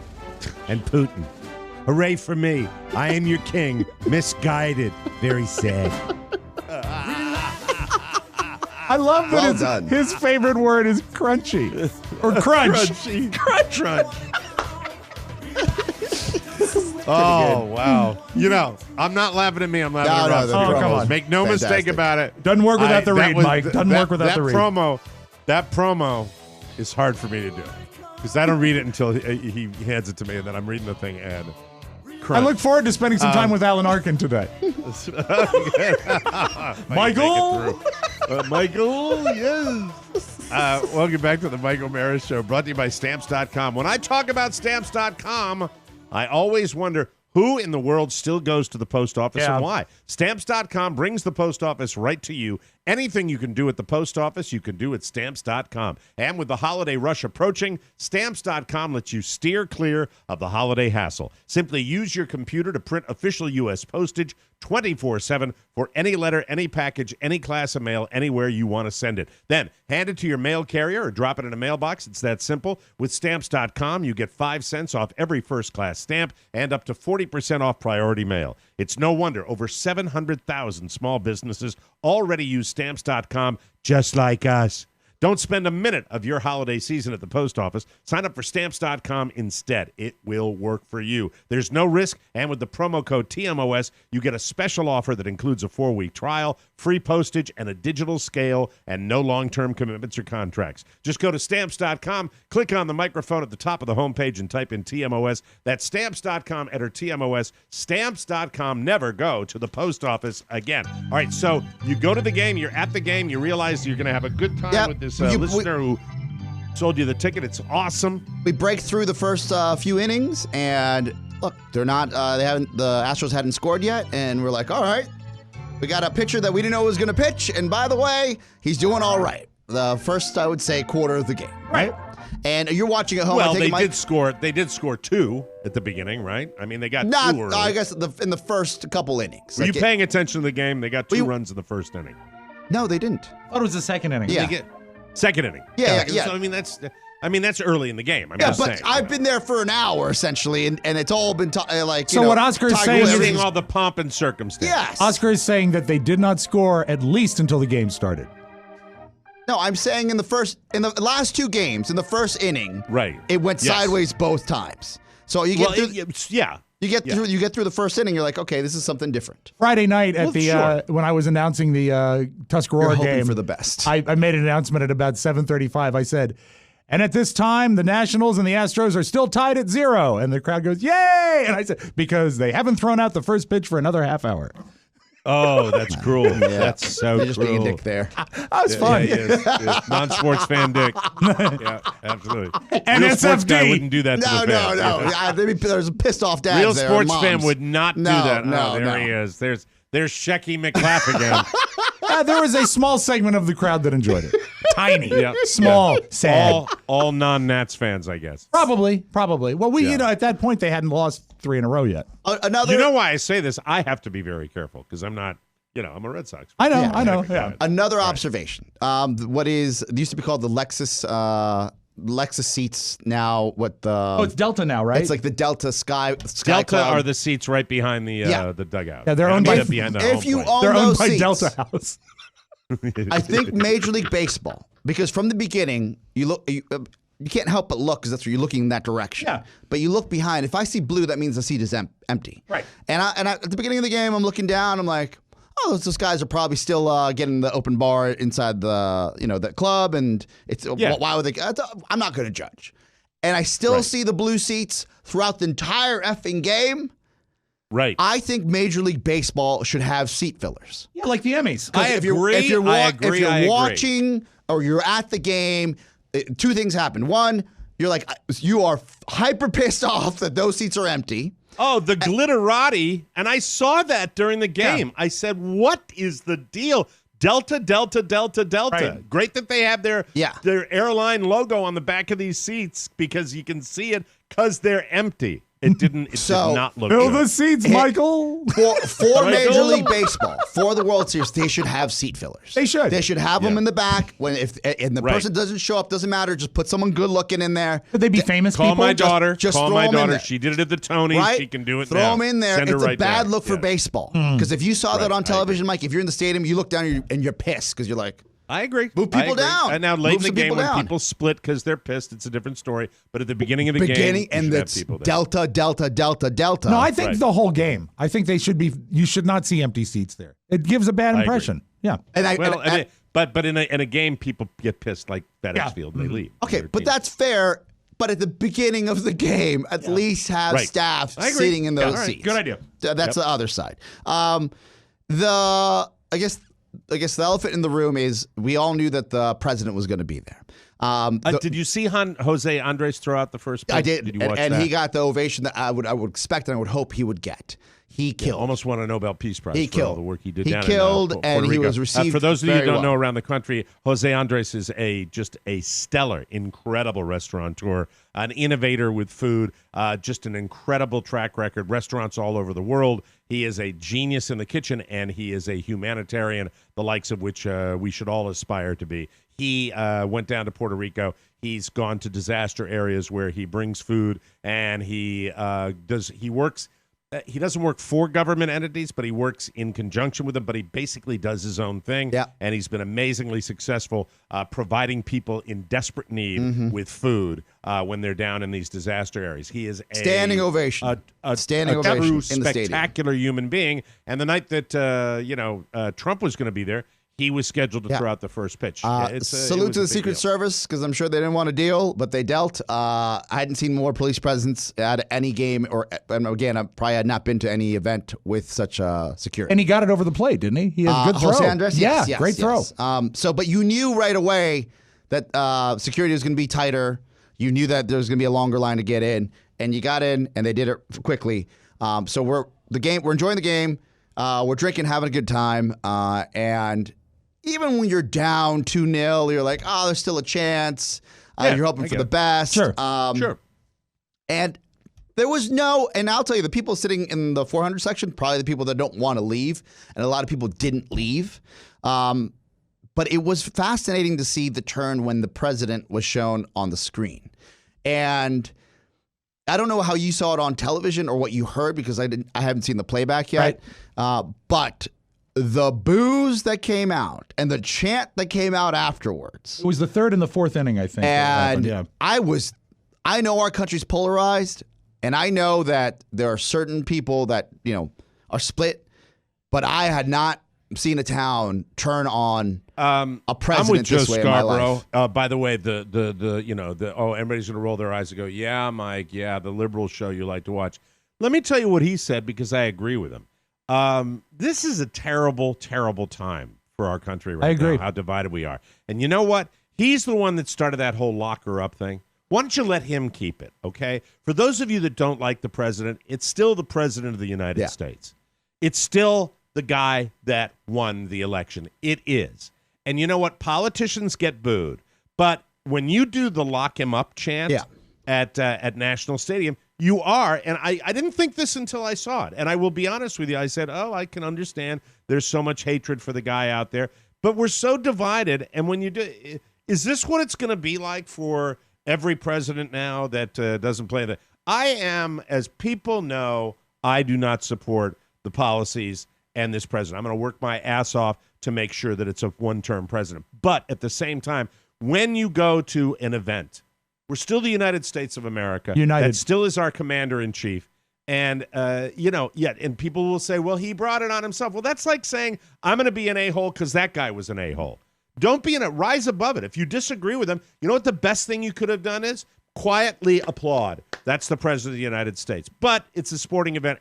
and Putin. Hooray for me. I am your king. Misguided. Very sad. I love that Well done. his favorite word is crunchy. Or crunch. Crunchy. Crunch. Oh, wow. You know, I'm not laughing at me. I'm laughing at No, Rob. the Oh, come on. Make no mistake Fantastic. about it. Doesn't work without the that read, was- Mike. Doesn't work without the read. That promo is hard for me to do. Because I don't read it until he hands it to me, and then I'm reading the thing and I crunch. look forward to spending some time with Alan Arkin today. Might make it Michael! through. Michael, yes. Welcome back to the Michael Maris Show, brought to you by Stamps.com. When I talk about Stamps.com, I always wonder who in the world still goes to the post office and why. Stamps.com brings the post office right to you. Anything you can do at the post office, you can do at Stamps.com. And with the holiday rush approaching, Stamps.com lets you steer clear of the holiday hassle. Simply use your computer to print official U.S. postage 24/7 for any letter, any package, any class of mail, anywhere you want to send it. Then hand it to your mail carrier or drop it in a mailbox. It's that simple. With Stamps.com, you get 5 cents off every first-class stamp and up to 40% off priority mail. It's no wonder over 700,000 small businesses already use Stamps.com just like us. Don't spend a minute of your holiday season at the post office. Sign up for Stamps.com instead. It will work for you. There's no risk, and with the promo code TMOS, you get a special offer that includes a 4-week trial, free postage, and a digital scale, and no long-term commitments or contracts. Just go to Stamps.com, click on the microphone at the top of the homepage, and type in TMOS. That's Stamps.com, enter TMOS. Stamps.com, never go to the post office again. All right, so you go to the game, you're at the game, you realize you're going to have a good time with this listener who sold you the ticket. It's awesome. We break through the first few innings, and look, they're not. The Astros hadn't scored yet, and we're like, all right, we got a pitcher that we didn't know was going to pitch, and by the way, he's doing all right. The first, I would say, quarter of the game, right? And you're watching at home. Well, they did score. They did score 2 at the beginning, right? I mean, they got 2 early. I guess in the first couple innings. Were you paying attention to the game? They got 2 runs in the first inning. No, they didn't. I thought it was the second inning. Yeah. Second inning. Yeah. So, I mean, that's early in the game. I'm just saying. I've been there for an hour essentially, and it's all been what Oscar is saying is seeing all the pomp and circumstance. Yes. Oscar is saying that they did not score at least until the game started. No, I'm saying in the last 2 games, in the first inning, right, it went sideways both times. So you get You get through the first inning, you're like, okay, this is something different. Friday night at when I was announcing the Tuscarora game for the best. I made an announcement at about 7:35. I said, and at this time, the Nationals and the Astros are still tied at 0. And the crowd goes, yay! And I said, because they haven't thrown out the first pitch for another half hour. Oh, that's cruel. That's so You're just cruel. being a dick there. That was fun. Yes. Non-sports fan dick. Yeah, absolutely. And Real sports SFD. guy wouldn't do that to the fans. No. Yeah, there's a pissed off dad Real there. sports fan would not do that. No, there he is. There's Shecky McClaff again. There was a small segment of the crowd that enjoyed it. Tiny. Small. Sad. All non-Nats fans, I guess. Probably. Well, at that point, they hadn't lost 3 in a row yet. You know why I say this? I have to be very careful because I'm not, I'm a Red Sox fan. I know. Yeah. Another observation. What used to be called the Lexus seats now it's Delta now, right? It's like the Delta Sky Delta Club. are the seats right behind the dugout. Yeah, they're owned by behind the if you home plate. own They're owned those by seats, Delta House. I think Major League Baseball, because from the beginning you can't help but look because that's where you're looking in that direction. Yeah. But you look behind. If I see blue, that means the seat is empty. Right. And at the beginning of the game, I'm looking down. I'm like, oh, those guys are probably still getting the open bar inside the club, and it's why would they? I'm not going to judge. And I still see the blue seats throughout the entire effing game. Right. I think Major League Baseball should have seat fillers. Yeah, like the Emmys. If you're watching or you're at the game, 2 things happen. One, you are hyper pissed off that those seats are empty. Oh, the glitterati. And I saw that during the game. Yeah. I said, what is the deal? Delta. Right. Great that they have their airline logo on the back of these seats because you can see it because they're empty. It did not look fill good. the seats, Michael. For Major League Baseball, for the World Series, they should have seat fillers. They should. They should have them in the back. If the person doesn't show up, doesn't matter. Just put someone good looking in there. Could they be famous Call people? my daughter. Just Call throw my them in daughter. there. She did it at the Tonys. Right? She can do it throw now. them in there. Send her It's a right bad down. look for baseball. Because if you saw that on television, Mike, if you're in the stadium, you look down and you're pissed because you're like, I agree. Move people down. And now late in the game when down. people split because they're pissed, it's a different story. But at the beginning of the game, and it's Delta. No, I think the whole game. I think they should be. You should not see empty seats there. It gives a bad impression. Yeah. But in a game, people get pissed like FedEx Field. They leave. Okay, but that's fair. But at the beginning of the game, at least have staff sitting in those seats. Good idea. That's the other side. I guess I guess the elephant in the room is we all knew that the president was going to be there. Did you see Jose Andres throw out the first pitch? I did. Did you watch and that? he got the ovation that I would expect and I would hope he would get. He killed. Almost won a Nobel Peace Prize He for killed. all the work he did He down killed, in Puerto and he Rico. was received for those of you who very don't well. know around the country, Jose Andres is just a stellar, incredible restaurateur, an innovator with food, just an incredible track record, restaurants all over the world. He is a genius in the kitchen, and he is a humanitarian, the likes of which we should all aspire to be. He went down to Puerto Rico. He's gone to disaster areas where he brings food, and he works. He doesn't work for government entities, but he works in conjunction with them. But he basically does his own thing, and he's been amazingly successful providing people in desperate need with food when they're down in these disaster areas. He is a standing ovation, a standing true ovation in the stadium. spectacular human being. And the night that Trump was going to be there, he was scheduled to throw out the first pitch. Salute to the Secret Service, because I'm sure they didn't want to deal, but they dealt. I hadn't seen more police presence at any game, and again, I probably had not been to any event with such security. And he got it over the plate, didn't he? He had a good throw. Jose Andres? Yes, yeah, great throw. But you knew right away that security was going to be tighter. You knew that there was going to be a longer line to get in, and you got in, and they did it quickly. So we're enjoying the game. We're drinking, having a good time, and even when you're down 2-0, you're like, oh, there's still a chance. You're hoping for the best. Sure. Sure. And there was and I'll tell you, the people sitting in the 400 section, probably the people that don't want to leave, and a lot of people didn't leave. But it was fascinating to see the turn when the president was shown on the screen. And I don't know how you saw it on television or what you heard, because I haven't seen the playback yet. Right. But the boos that came out and the chant that came out afterwards. It was the third and the fourth inning, I think. And I know our country's polarized, and I know that there are certain people that, are split, but I had not seen a town turn on a president this way in my life. I'm with Joe Scarborough. By the way, everybody's going to roll their eyes and go, yeah, Mike, yeah, the liberal show you like to watch. Let me tell you what he said, because I agree with him. This is a terrible, terrible time for our country right now, how divided we are. And you know what? He's the one that started that whole locker up thing. Why don't you let him keep it, okay? For those of you that don't like the president, it's still the president of the United States. It's still the guy that won the election. It is. And you know what? Politicians get booed. But when you do the lock him up chant at National Stadium, you are, and I didn't think this until I saw it. And I will be honest with you. I said, I can understand there's so much hatred for the guy out there. But we're so divided. And when you do, is this what it's going to be like for every president now that doesn't play the? I am, as people know, I do not support the policies and this president. I'm going to work my ass off to make sure that it's a one-term president. But at the same time, when you go to an event, we're still the United States of America. That still is our commander-in-chief. And, and people will say, well, he brought it on himself. Well, that's like saying, I'm going to be an a-hole because that guy was an a-hole. Don't be rise above it. If you disagree with him, you know what the best thing you could have done is? Quietly applaud. That's the president of the United States. But it's a sporting event,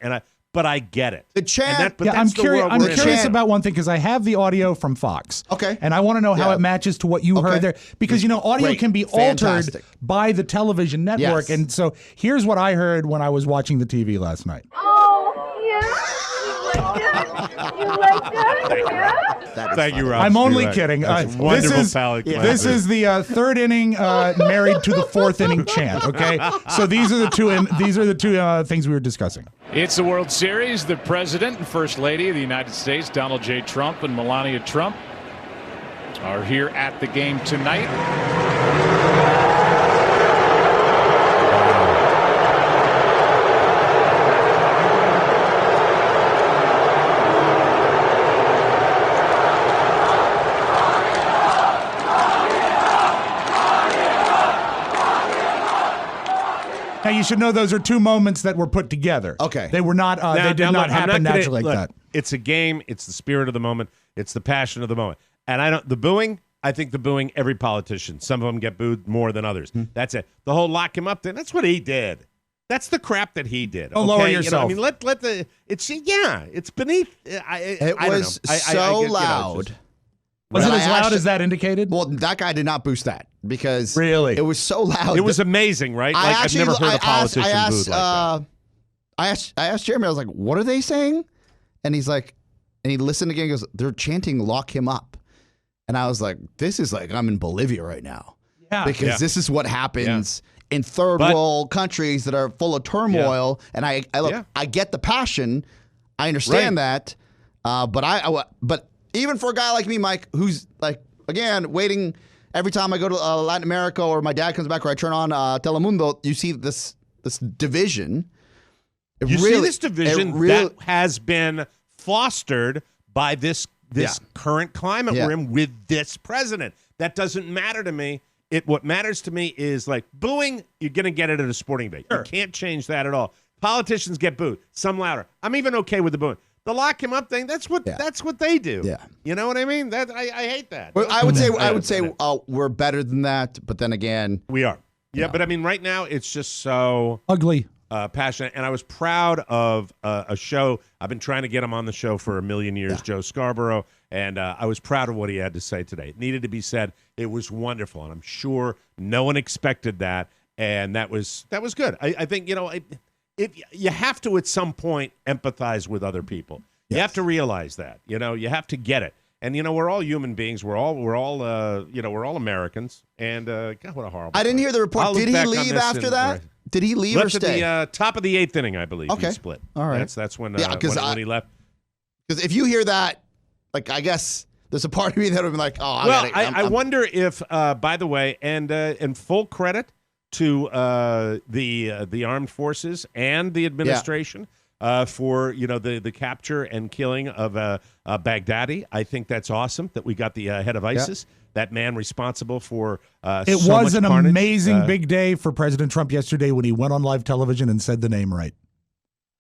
but I get it. The chant. I'm curious about one thing, because I have the audio from Fox. Okay. And I want to know how it matches to what you heard there. Because, audio can be altered by the television network. Yes. And so here's what I heard when I was watching the TV last night. Oh, yeah. You like that? Thank you, Rob. I'm only kidding. This is the third inning married to the fourth inning chant. Okay, so these are the two things we were discussing. It's the World Series. The President and First Lady of the United States, Donald J. Trump and Melania Trump, are here at the game tonight. Now, you should know those are two moments that were put together. Okay. They were not, they did not happen naturally like that. It's a game. It's the spirit of the moment. It's the passion of the moment. And I think the booing, every politician, some of them get booed more than others. That's it. The whole lock him up thing, that's what he did. That's the crap that he did. Don't lower yourself. You know, I mean, let the it's beneath. It I was don't know. so I get, loud. Was it But as loud as that indicated? Well, that guy did not boost that because really it was so loud. It was amazing, right? Like I've never heard a politician booed like that. I asked Jeremy. I was like, "What are they saying?" And he's like, and he listened again. He goes, "They're chanting, lock him up." And I was like, "This is like I'm in Bolivia right now." Yeah, because this is what happens in third world countries that are full of turmoil. And I look, I get the passion. I understand that. But even for a guy like me, Mike, who's like, again, waiting every time I go to Latin America or my dad comes back or I turn on Telemundo, you see this division. You see this division that has been fostered by this current climate we're in with this president. That doesn't matter to me. What matters to me is like booing, you're going to get it at a sporting event. Sure. You can't change that at all. Politicians get booed, some louder. I'm even okay with the booing. The lock him up thing, that's what they do. Yeah. You know what I mean? That I hate that. Well, I would say we're better than that, but then again, we are. Yeah, but I mean right now it's just so ugly. Passionate, and I was proud of a show. I've been trying to get him on the show for a million years, Joe Scarborough, and I was proud of what he had to say today. It needed to be said. It was wonderful, and I'm sure no one expected that, and that was good. I think if you have to at some point empathize with other people. You have to realize that. You have to get it. And we're all human beings. We're all Americans. And God, what a horrible. I didn't hear the report. Did he leave after that? Did he leave or stay? At the top of the 8th inning, I believe. He split. All right. That's when he left. Because if you hear that, like I guess there's a part of me that would be like, oh, I wonder if, by the way, and full credit to the armed forces and the administration. For the capture and killing of Baghdadi. I think that's awesome that we got the head of ISIS, that man responsible for it so was much an carnage. Amazing big day for President Trump yesterday when he went on live television and said the name right.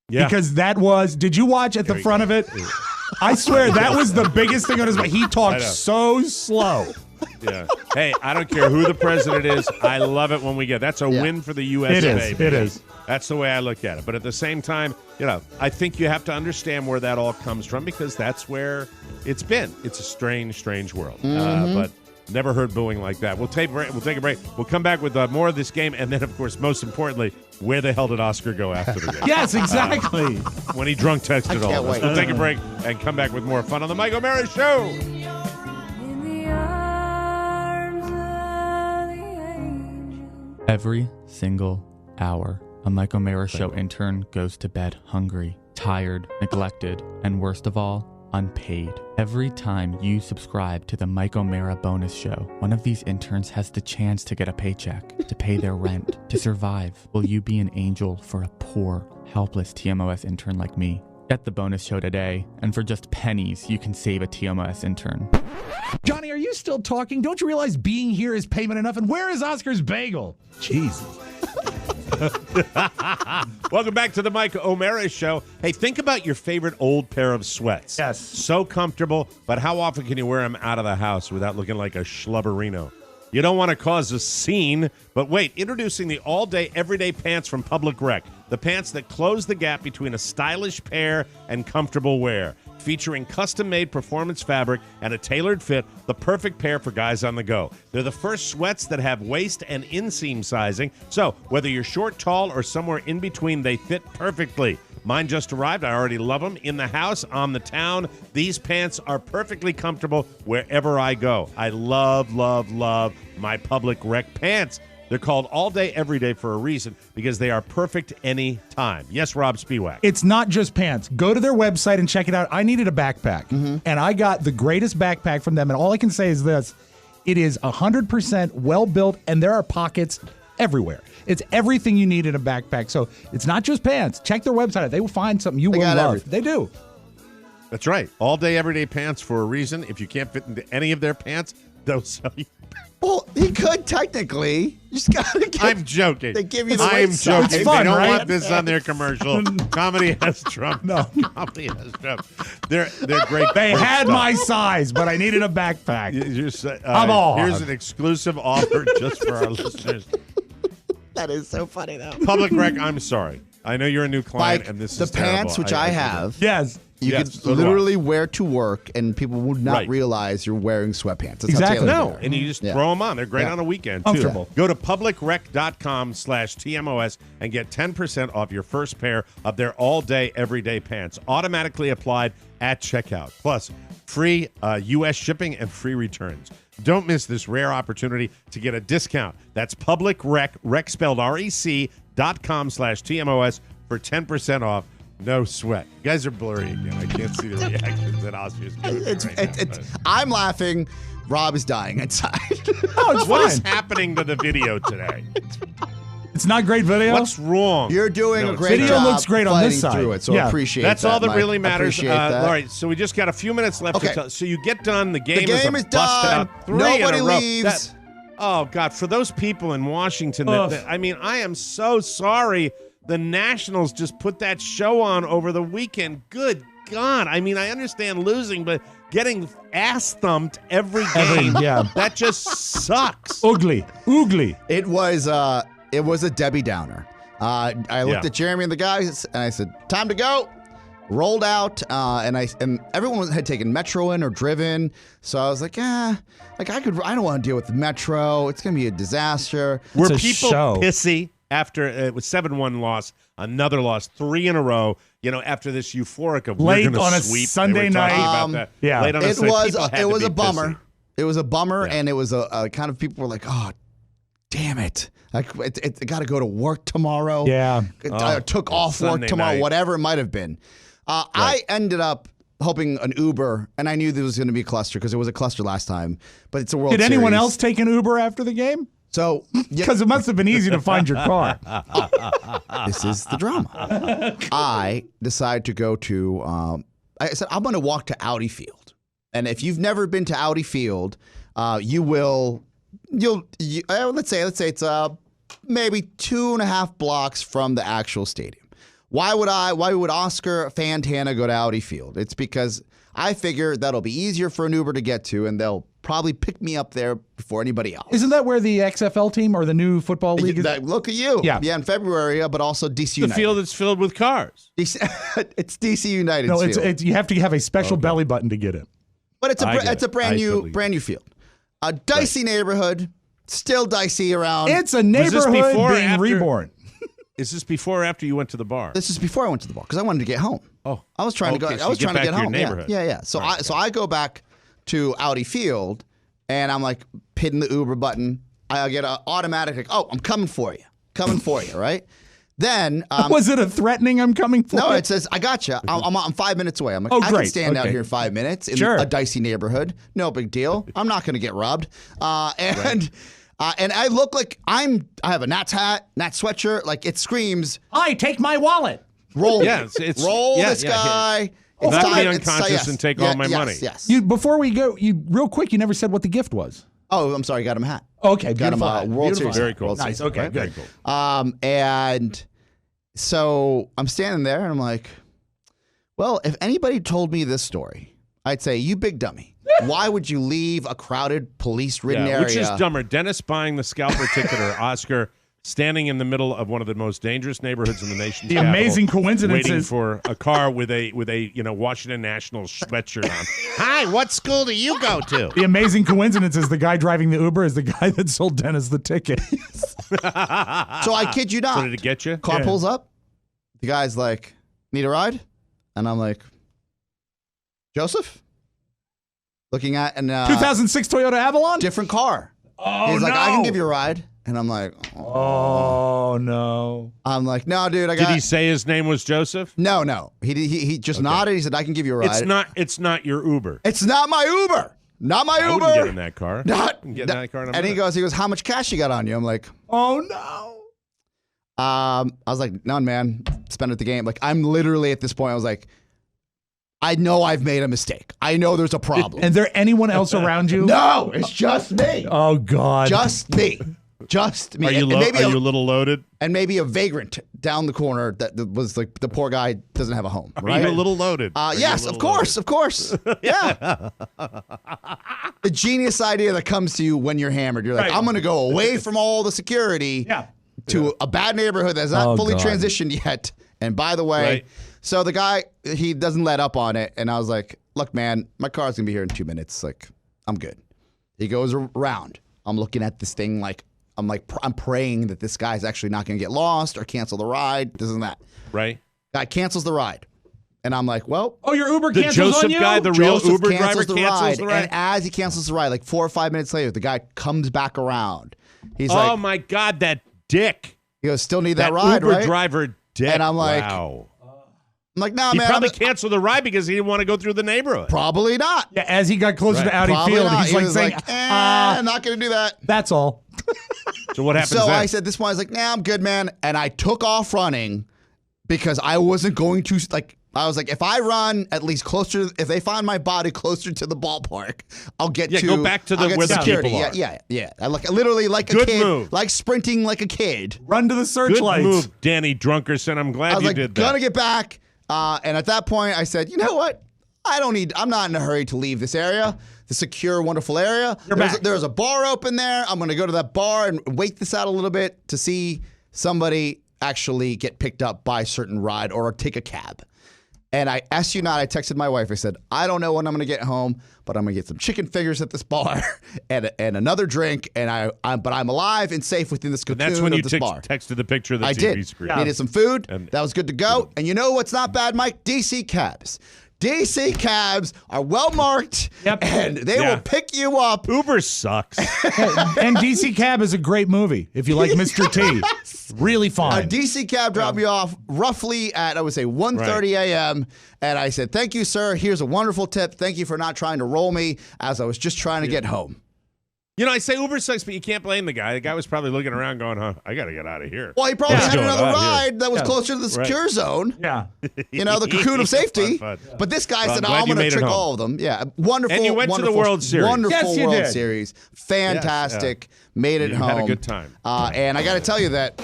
Yeah. Because that was, did you watch at the front of it? I swear that was the biggest thing on his mind. He talked so slow. Yeah. Hey, I don't care who the president is. I love it when we get. That's a win for the U.S. It is. That's the way I look at it. But at the same time, I think you have to understand where that all comes from because that's where it's been. It's a strange, strange world. But never heard booing like that. We'll take a break. We'll come back with more of this game. And then, of course, most importantly, where the hell did Oscar go after the game? Yes, exactly. When he drunk texted all of us. We'll take a break and come back with more fun on the Mike O'Mara Show. Every single hour, a Mike O'Mara Show intern goes to bed hungry, tired, neglected, and worst of all, unpaid. Every time you subscribe to the Mike O'Mara bonus show, one of these interns has the chance to get a paycheck, to pay their rent, to survive. Will you be an angel for a poor, helpless TMOS intern like me? Get the bonus show today, and for just pennies, you can save a TMOS intern. Johnny, are you still talking? Don't you realize being here is payment enough? And where is Oscar's bagel? Jesus. Welcome back to the Mike O'Mara Show. Hey, think about your favorite old pair of sweats. Yes. So comfortable, but how often can you wear them out of the house without looking like a schlubberino? You don't want to cause a scene, but wait, introducing the all-day, everyday pants from Public Rec. The pants that close the gap between a stylish pair and comfortable wear. Featuring custom-made performance fabric and a tailored fit, the perfect pair for guys on the go. They're the first sweats that have waist and inseam sizing, so whether you're short, tall, or somewhere in between, they fit perfectly. Mine just arrived. I already love them. In the house, on the town, these pants are perfectly comfortable wherever I go. I love, love, love my Public Rec pants. They're called all day, every day for a reason because they are perfect any time. Yes, Rob Spiewak. It's not just pants. Go to their website and check it out. I needed a backpack, and I got the greatest backpack from them. And all I can say is this. It is 100% well-built, and there are pockets everywhere. It's everything you need in a backpack. So it's not just pants. Check their website. They will find something you will love. Everything. They do. That's right. All day, everyday pants for a reason. If you can't fit into any of their pants, they'll sell you. Well, he could technically. You just gotta get. I'm joking. They give you the I'm joking. It's fun, they don't right? want this on their commercial. Comedy has Trump. No. Comedy has Trump. They're great. They great had stuff. my size, but I needed a backpack. I'm all Here's an exclusive offer just for our listeners. That is so funny, though. Public rec, I'm sorry. I know you're a new client, Like, and this the is terrible. pants, which I have. Yes. You Yes, could so do I. literally wear to work, and people would not Right. realize you're wearing sweatpants. That's Exactly. How tailored No, they are. and you just throw them on. They're great on a weekend, too. Comfortable. Go to publicrec.com/TMOS and get 10% off your first pair of their all-day, everyday pants. Automatically applied at checkout. Plus, free U.S. shipping and free returns. Don't miss this rare opportunity to get a discount. That's publicrec, rec spelled rec.com/TMOS for 10% off. No sweat. You guys are blurry again. I can't see the reactions that Oscar's giving right now. I'm laughing. Rob is dying inside. Oh, it's What is fine. happening to the video today? It's not great video. What's wrong? You're doing No, a it's great not. Video job. looks great on this fighting side. through it, so Yeah. appreciate That's that. all that Mike. really matters. Appreciate that. All right, so we just got a few minutes left. Okay. So you get done. The game, The game is is done. Out, 3 Nobody in a row. leaves. Oh, God, for those people in Washington, I mean, I am so sorry. The Nationals just put that show on over the weekend. Good God. I mean, I understand losing, but getting ass thumped every game, that just sucks. Oogly. It was a Debbie Downer. I looked at Jeremy and the guys, and I said, "Time to go." Rolled out, and everyone had taken Metro in or driven, so I was like, I don't want to deal with the Metro. It's gonna be a disaster. Were people pissy after it was 7-1 loss, another loss, 3 in a row? You know, after this euphoric of Late we're gonna on a sweep. Sunday They were talking night. about that. Yeah. Late on a It Sunday. was People had it to was be a bummer. pissy. It was a bummer, and it was a kind of people were like, "Oh, damn it! I got to go to work tomorrow." Yeah. I took off work Sunday tomorrow, night. whatever it might have been. I ended up hoping an Uber, and I knew there was going to be a cluster because it was a cluster last time. But it's a World Did anyone Series. else take an Uber after the game? So, Because it must have been easy to find your car. this is the drama. I decided to go to. I said I'm going to walk to Audi Field, and if you've never been to Audi Field, you will. Let's say it's maybe 2.5 blocks from the actual stadium. Why would Oscar Fantana go to Audi Field? It's because I figure that'll be easier for an Uber to get to, and they'll probably pick me up there before anybody else. Isn't that where the XFL team or the new football league is? Look at you. Yeah. In February, but also DC The United. field is filled with cars. It's DC United. No, field. it's you have to have a special belly button to get in. But it's I get a it. brand I new totally get brand new field. A dicey neighborhood, still dicey around. It's a neighborhood before or being after? reborn. Is this before or after you went to the bar? This is before I went to the bar because I wanted to get home. Oh, I was trying to okay, go. so I was you trying get to get back to home. your neighborhood. Yeah. So I go back to Audi Field, and I'm like hitting the Uber button. I get an automatic like, "Oh, I'm coming for you," right? Then Was it a threatening I'm coming for? no, it says I got you. I'm 5 minutes away. I'm like, Oh, I can great. stand out Okay. here 5 minutes in Sure. a dicey neighborhood. No big deal. I'm not going to get robbed. And I look like I have a Nats hat, Nats sweatshirt. Like it screams, I take my wallet. roll, Yeah, it's roll yeah, this yeah, guy. Not It's be time- it's- unconscious yes. and take Yeah, all my yes, money. Yes. Before we go, real quick, you never said what the gift was. Oh, I'm sorry. Got him a hat. Okay, Got him beautiful. a World Beautiful. Series. Very cool. World Nice. Series. Okay, Very good. cool. And so I'm standing there, and I'm like, well, if anybody told me this story, I'd say, you big dummy. Why would you leave a crowded, police-ridden area? Which is dumber, Dennis buying the scalper ticket or Oscar standing in the middle of one of the most dangerous neighborhoods in the nation's The capital, amazing coincidence waiting is- for a car with a Washington Nationals sweatshirt on. Hi, what school do you go to? The amazing coincidence is the guy driving the Uber is the guy that sold Dennis the ticket. So I kid you not. So did it get you? Car Yeah. pulls up. The guy's like, need a ride? And I'm like, Joseph? Looking at an 2006 Toyota Avalon? different car. Oh, He's like, no. I can give you a ride. And I'm like, Oh, no. I'm like, no, dude, I Did got. he say his name was Joseph? No. He just nodded. He said, I can give you a ride. It's not your Uber. It's not my Uber. Not my I Uber. wouldn't get in that car. Not. I wouldn't get in that car in a And he minute. goes, how much cash you got on you? I'm like, Oh, no. I was like, none, man. Spend it at the game. Like, I'm literally at this point, I was like, I know I've made a mistake. I know there's a problem. And there anyone else around you? No, it's just me. Oh, God. Just me. Just me. Are you, And maybe are you a little loaded? and maybe a vagrant down the corner that was like the poor guy doesn't have a home. Are Right? you a little loaded? Are you a Yes, little of course, loaded? of course. Yeah. The genius idea that comes to you when you're hammered. You're like, Right. I'm going to go away from all the security. Yeah. to a bad neighborhood that's not fully God. transitioned yet. And by the way, Right. so the guy, he doesn't let up on it. And I was like, look, man, my car's going to be here in 2 minutes. Like, I'm good. He goes around. I'm looking at this thing I'm praying that this guy's actually not going to get lost or cancel the ride. This and that. Right. Guy cancels the ride. And I'm like, well. Oh, your Uber The cancels Joseph on you? guy, the real Joseph Uber driver cancels cancels the ride? And as he cancels the ride, like 4 or 5 minutes later, the guy comes back around. He's Oh, like, my God, that dick. he goes, still need that ride, Uber right? driver dick. And I'm like, wow. I'm like, nah, He man. probably canceled the ride because he didn't want to go through the neighborhood. Probably not. Yeah, as he got closer to Audi Probably Field, not. he's He like was saying, I'm not going to do that. that's all. So what happens So then? I said, this one, I was like, nah, I'm good, man. And I took off running because I wasn't going to, like, I was like, if I run at least closer, if they find my body closer to the ballpark, I'll get to. go back to I'll get where the security. people are. Yeah. I literally like a Good kid, move. like sprinting like a kid. Run to the Good searchlights. move, Danny Drunkerson. I'm I glad was you like, did that. gonna get back. And at that point, I said, you know what? I'm not in a hurry to leave this area, the secure, wonderful area. There's a bar open there. I'm going to go to that bar and wait this out a little bit to see somebody actually get picked up by a certain ride or take a cab. And I asked you not, I texted my wife. I said, I don't know when I'm going to get home, but I'm going to get some chicken fingers at this bar and another drink. And but I'm alive and safe within this cocoon That's when of you this bar. texted the picture of the I TV did. screen. Needed some food. And- that was good to go. And you know what's not bad, Mike? DC cabs. DC cabs are well marked, and they will pick you up. Uber sucks. And DC Cab is a great movie if you like Mr. T. Really fun. A DC cab dropped me off roughly at, I would say, 1:30 a.m. And I said, thank you, sir. Here's a wonderful tip. Thank you for not trying to roll me as I was just trying to get home. You know, I say Uber sucks, but you can't blame the guy. The guy was probably looking around going, I got to get out of here. Well, he probably What's had going another on ride here? that was closer to the secure zone. Yeah. You know, the cocoon of safety. Fun. But this guy Well, said, I'm glad I'm you going to made it trick home. all of them. Yeah. Wonderful. And you went to the wonderful, World Series. Wonderful Yes, you World did. Series. Fantastic. Made it You home. had a good time. And I got to tell you that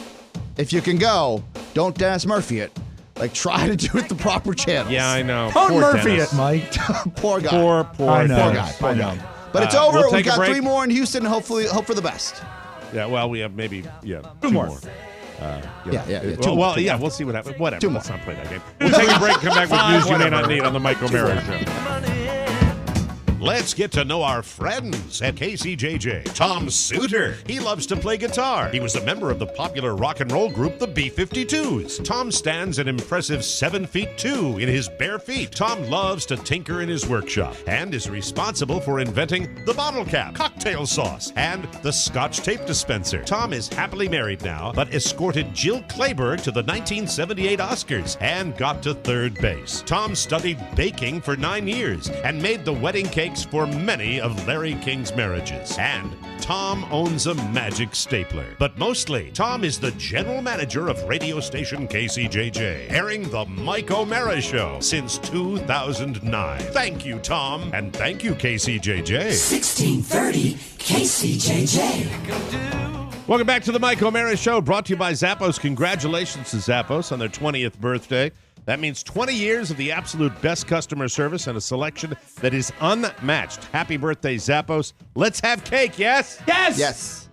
if you can go, don't Dennis Murphy it. Like, try to do it the proper channels. Yeah, I know. Don't Poor Murphy Dennis. it, Mike. Poor guy. Poor I know. Poor guy. Poor I guy. know. But it's over. we'll We've take a got break. 3 more in Houston. Hopefully, hope for the best. Yeah, well, we have maybe, two more. Yeah. 2 more. Well, yeah, we'll see what happens. Whatever. 2 more. Let's not play that game. We'll take a break, come back with news you may not need on the Mike O'Mara Show. Let's get to know our friends at KCJJ. Tom Suter. He loves to play guitar. He was a member of the popular rock and roll group, the B-52s. Tom stands an impressive 7'2" in his bare feet. Tom loves to tinker in his workshop and is responsible for inventing the bottle cap, cocktail sauce, and the Scotch tape dispenser. Tom is happily married now, but escorted Jill Clayburgh to the 1978 Oscars and got to 3rd base. Tom studied baking for 9 years and made the wedding cakes for many of Larry King's marriages. And Tom owns a magic stapler. But mostly, Tom is the general manager of radio station KCJJ, airing the Mike O'Mara Show since 2009. Thank you, Tom, and thank you, KCJJ. 1630 KCJJ. Welcome back to the Mike O'Mara Show, brought to you by Zappos. Congratulations to Zappos on their 20th birthday. That means 20 years of the absolute best customer service and a selection that is unmatched. Happy birthday, Zappos. Let's have cake, yes? Yes! Yes.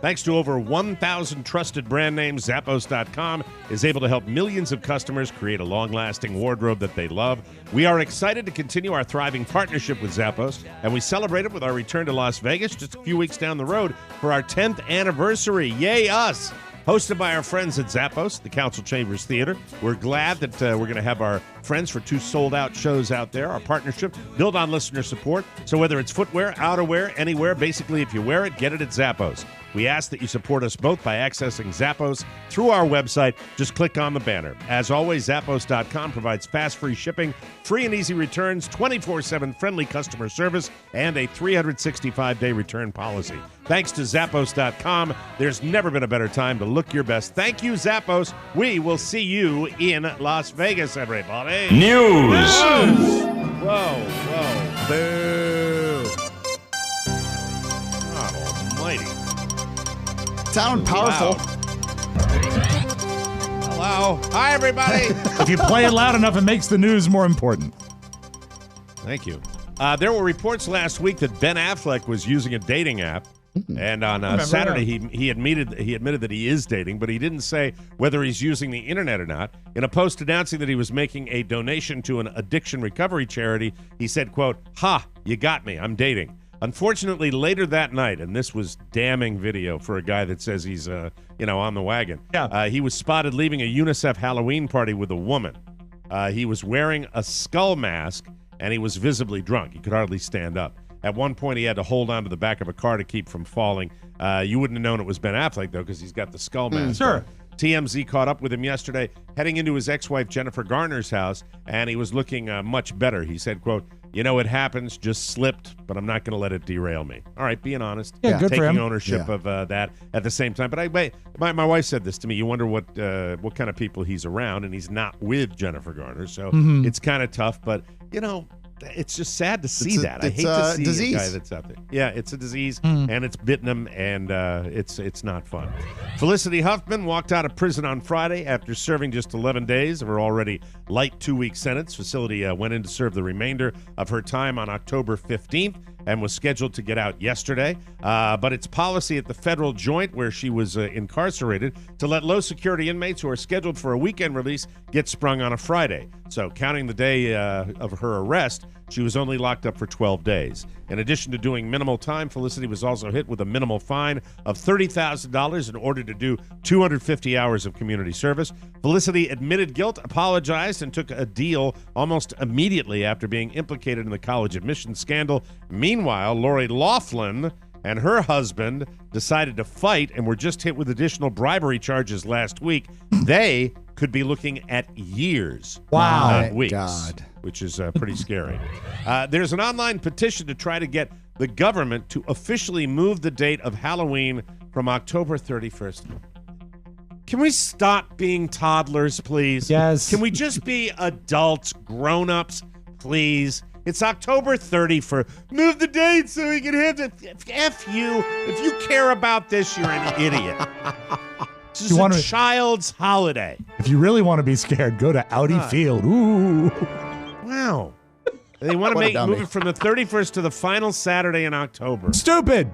Thanks to over 1,000 trusted brand names, Zappos.com is able to help millions of customers create a long-lasting wardrobe that they love. We are excited to continue our thriving partnership with Zappos, and we celebrate it with our return to Las Vegas just a few weeks down the road for our 10th anniversary. Yay, us! Hosted by our friends at Zappos, the Council Chambers Theater. We're glad that we're going to have our friends for 2 sold-out shows out there. Our partnership built on listener support. So whether it's footwear, outerwear, anywhere, basically if you wear it, get it at Zappos. We ask that you support us both by accessing Zappos through our website. Just click on the banner. As always, Zappos.com provides fast, free shipping, free and easy returns, 24/7 friendly customer service, and a 365-day return policy. Thanks to Zappos.com, there's never been a better time to look your best. Thank you, Zappos. We will see you in Las Vegas, everybody. News. Whoa. Boo. God almighty. Sound powerful. Hello. Hi, everybody. If you play it loud enough, it makes the news more important. Thank you. There were reports last week that Ben Affleck was using a dating app. And on Saturday, he admitted that he is dating, but he didn't say whether he's using the internet or not. In a post announcing that he was making a donation to an addiction recovery charity, he said, quote, "Ha, you got me. I'm dating." Unfortunately, later that night, and this was damning video for a guy that says he's, on the wagon. Yeah. He was spotted leaving a UNICEF Halloween party with a woman. He was wearing a skull mask, and he was visibly drunk. He could hardly stand up. At one point, he had to hold on to the back of a car to keep from falling. You wouldn't have known it was Ben Affleck, though, because he's got the skull mask. Sure. TMZ caught up with him yesterday, heading into his ex-wife Jennifer Garner's house, and he was looking much better. He said, quote, "It happens, just slipped, but I'm not going to let it derail me." All right, being honest. Yeah, good for him. Taking ownership of that at the same time. But my wife said this to me. You wonder what kind of people he's around, and he's not with Jennifer Garner, so it's kind of tough. But, it's just sad to see that. I hate to see disease. a guy that's out there. Yeah, it's a disease, and it's bitten him, and it's not fun. Felicity Huffman walked out of prison on Friday after serving just 11 days of her already light 2-week sentence. Felicity went in to serve the remainder of her time on October 15th and was scheduled to get out yesterday. But it's policy at the federal joint where she was incarcerated to let low-security inmates who are scheduled for a weekend release get sprung on a Friday. So counting the day of her arrest, she was only locked up for 12 days. In addition to doing minimal time, Felicity was also hit with a minimal fine of $30,000 in order to do 250 hours of community service. Felicity admitted guilt, apologized, and took a deal almost immediately after being implicated in the college admissions scandal. Meanwhile, Lori Loughlin and her husband decided to fight and were just hit with additional bribery charges last week. They could be looking at years, not weeks, which is pretty scary. There's an online petition to try to get the government to officially move the date of Halloween from October 31st. Can we stop being toddlers, please? Yes. Can we just be adults, grown-ups, please? It's October 31st. Move the date so we can have it. F you. If you care about this, you're an idiot. This is a child's holiday. If you really want to be scared, go to Audi Field. Ooh. Wow. They want to move it from the 31st to the final Saturday in October. Stupid.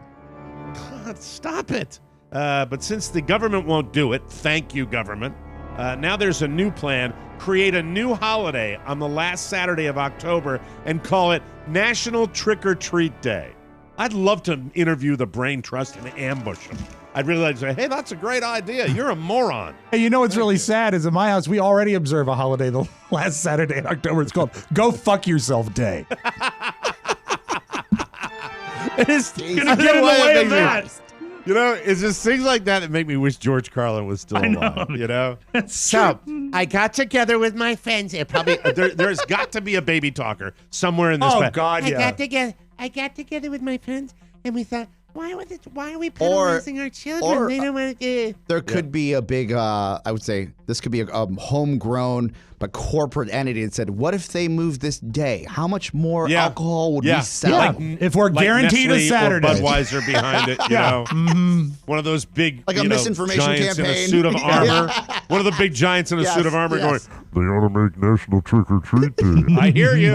God, stop it. But since the government won't do it, thank you, government, now there's a new plan. Create a new holiday on the last Saturday of October and call it National Trick-or-Treat Day. I'd love to interview the brain trust and ambush them. I'd really like to say, hey, that's a great idea. You're a moron. Hey, what's really sad is in my house, we already observe a holiday the last Saturday in October. It's called Go Fuck Yourself Day. It's going to get in the way of that. It's just things like that make me wish George Carlin was still alive, So, I got together with my friends. It probably there's got to be a baby talker somewhere in this. Oh, God, yeah. I got together with my friends, and we thought, why are we penalizing our children? They don't want to. There could be a big, I would say, this could be a homegrown but corporate entity that said, what if they move this day? How much more alcohol would we sell? If we're guaranteed Nestle a Saturday. Or Budweiser behind it, One of those big, like a misinformation giants campaign. in a suit of armor. One of the big giants in a suit of armor going, they ought to make National Trick-or-Treat Day. I hear you.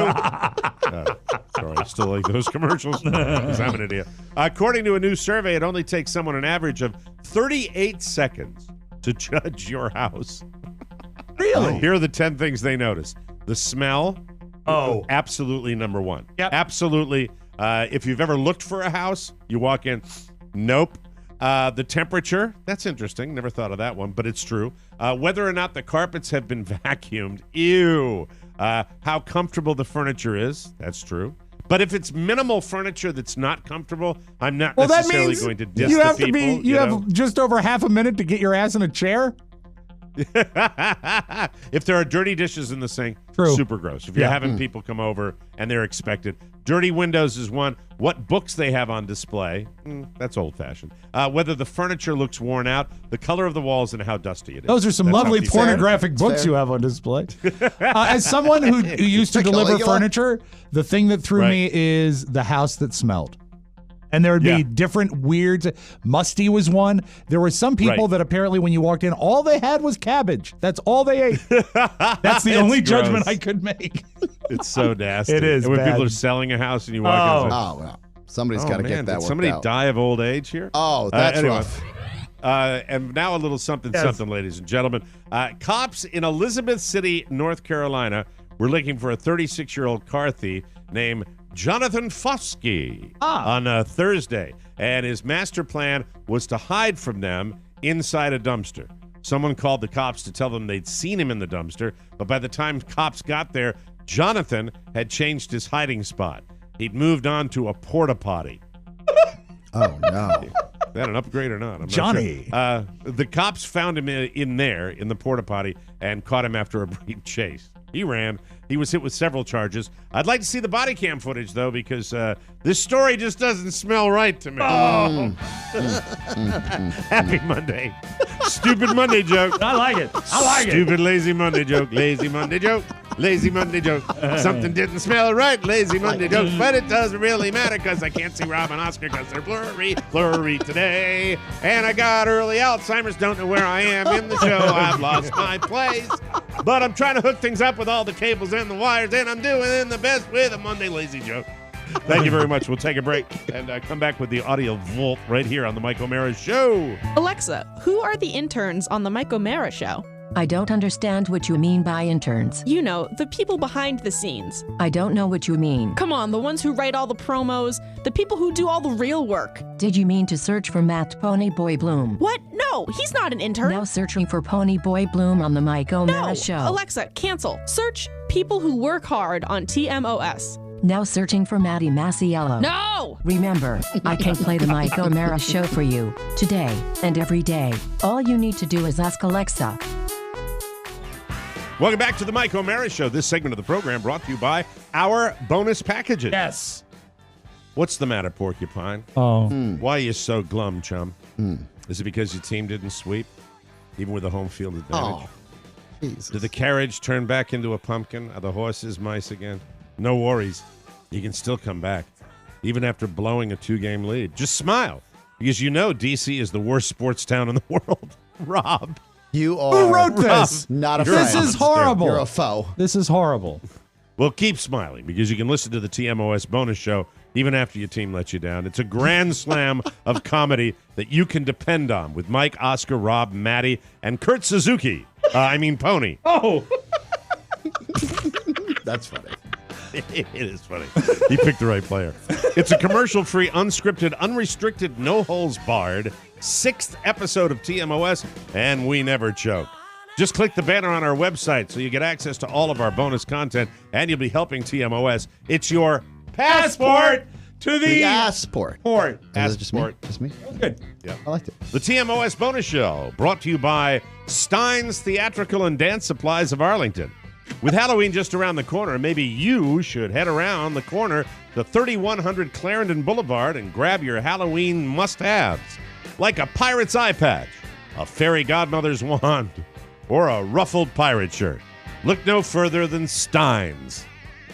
Sorry, I still like those commercials because I'm an idiot. According to a new survey, it only takes someone an average of 38 seconds to judge your house. Really? Here are the 10 things they notice. The smell. Oh, absolutely number one. Yep. Absolutely. If you've ever looked for a house, you walk in. Nope. The temperature. That's interesting. Never thought of that one, but it's true. Whether or not the carpets have been vacuumed. Ew. How comfortable the furniture is. That's true. But if it's minimal furniture that's not comfortable, I'm not necessarily going to diss the people. You have just over half a minute to get your ass in a chair? If there are dirty dishes in the sink, super gross. If you're having people come over and they're expected. Dirty windows is one. What books they have on display, that's old-fashioned. Whether the furniture looks worn out, the color of the walls, and how dusty it is. Those are some lovely pornographic books you have on display. As someone who used to deliver furniture, the thing that threw me is the house that smelled. And there would be different weirds. Musty was one. There were some people that apparently when you walked in, all they had was cabbage. That's all they ate. That's the only judgment I could make. It's so nasty. It is And when bad. people are selling a house and you walk in, it's like, well. Somebody's got to get that Did worked somebody out. die of old age here? Oh, that's anyway. rough. And now a little something, ladies and gentlemen. Cops in Elizabeth City, North Carolina, were looking for a 36-year-old car thief named Jonathan Foskey on Thursday. And his master plan was to hide from them inside a dumpster. Someone called the cops to tell them they'd seen him in the dumpster, but by the time cops got there, Jonathan had changed his hiding spot. He'd moved on to a porta potty. Oh, no. Is that an upgrade or not? I'm Johnny. Not sure. The cops found him in the porta potty, and caught him after a brief chase. He ran. He was hit with several charges. I'd like to see the body cam footage, though, because this story just doesn't smell right to me. Happy Monday. Stupid Monday joke. I like it. Stupid lazy Monday joke. Lazy Monday joke. Lazy Monday joke. Something didn't smell right. Lazy Monday joke. But it doesn't really matter because I can't see Rob and Oscar because they're blurry today. And I got early Alzheimer's. Don't know where I am in the show. I've lost my place. But I'm trying to hook things up with all the cables and the wires, and I'm doing the best with a Monday lazy joke. Thank you very much. We'll take a break and come back with the audio vault right here on the Mike O'Mara Show. Alexa, who are the interns on the Mike O'Mara Show? I don't understand what you mean by interns. You know, the people behind the scenes. I don't know what you mean. Come on, the ones who write all the promos, the people who do all the real work. Did you mean to search for Matt Ponyboy Bloom? What? No, he's not an intern. Now searching for Ponyboy Bloom on the Mike O'Mara Show. Alexa, cancel. Search people who work hard on TMOS. Now searching for Maddie Masiello. No! Remember, I can play the Mike O'Mara Show for you, today and every day. All you need to do is ask Alexa. Welcome back to the Mike O'Mara Show. This segment of the program brought to you by our bonus packages. Yes. What's the matter, Porcupine? Oh. Why are you so glum, chum? Is it because your team didn't sweep, even with a home field advantage? Oh, Jesus. Did the carriage turn back into a pumpkin? Are the horses mice again? No worries. You can still come back, even after blowing a 2-game lead. Just smile, because you know D.C. is the worst sports town in the world. Rob. You are. Who wrote this? Not a friend. This is horrible. You're a foe. This is horrible. Well, keep smiling, because you can listen to the TMOS bonus show even after your team lets you down. It's a grand slam of comedy that you can depend on with Mike, Oscar, Rob, Maddie, and Kurt Suzuki. Pony. Oh. That's funny. It is funny. He picked the right player. It's a commercial-free, unscripted, unrestricted, no-holes-barred 6th episode of TMOS, and we never choke. Just click the banner on our website so you get access to all of our bonus content, and you'll be helping TMOS. It's your passport to the passport. Is it just me? Just me? Good. Yeah. I liked it. The TMOS bonus show brought to you by Stein's Theatrical and Dance Supplies of Arlington. With Halloween just around the corner, maybe you should head around the corner to 3100 Clarendon Boulevard and grab your Halloween must-haves, like a pirate's eye patch, a fairy godmother's wand, or a ruffled pirate shirt. Look no further than Stein's,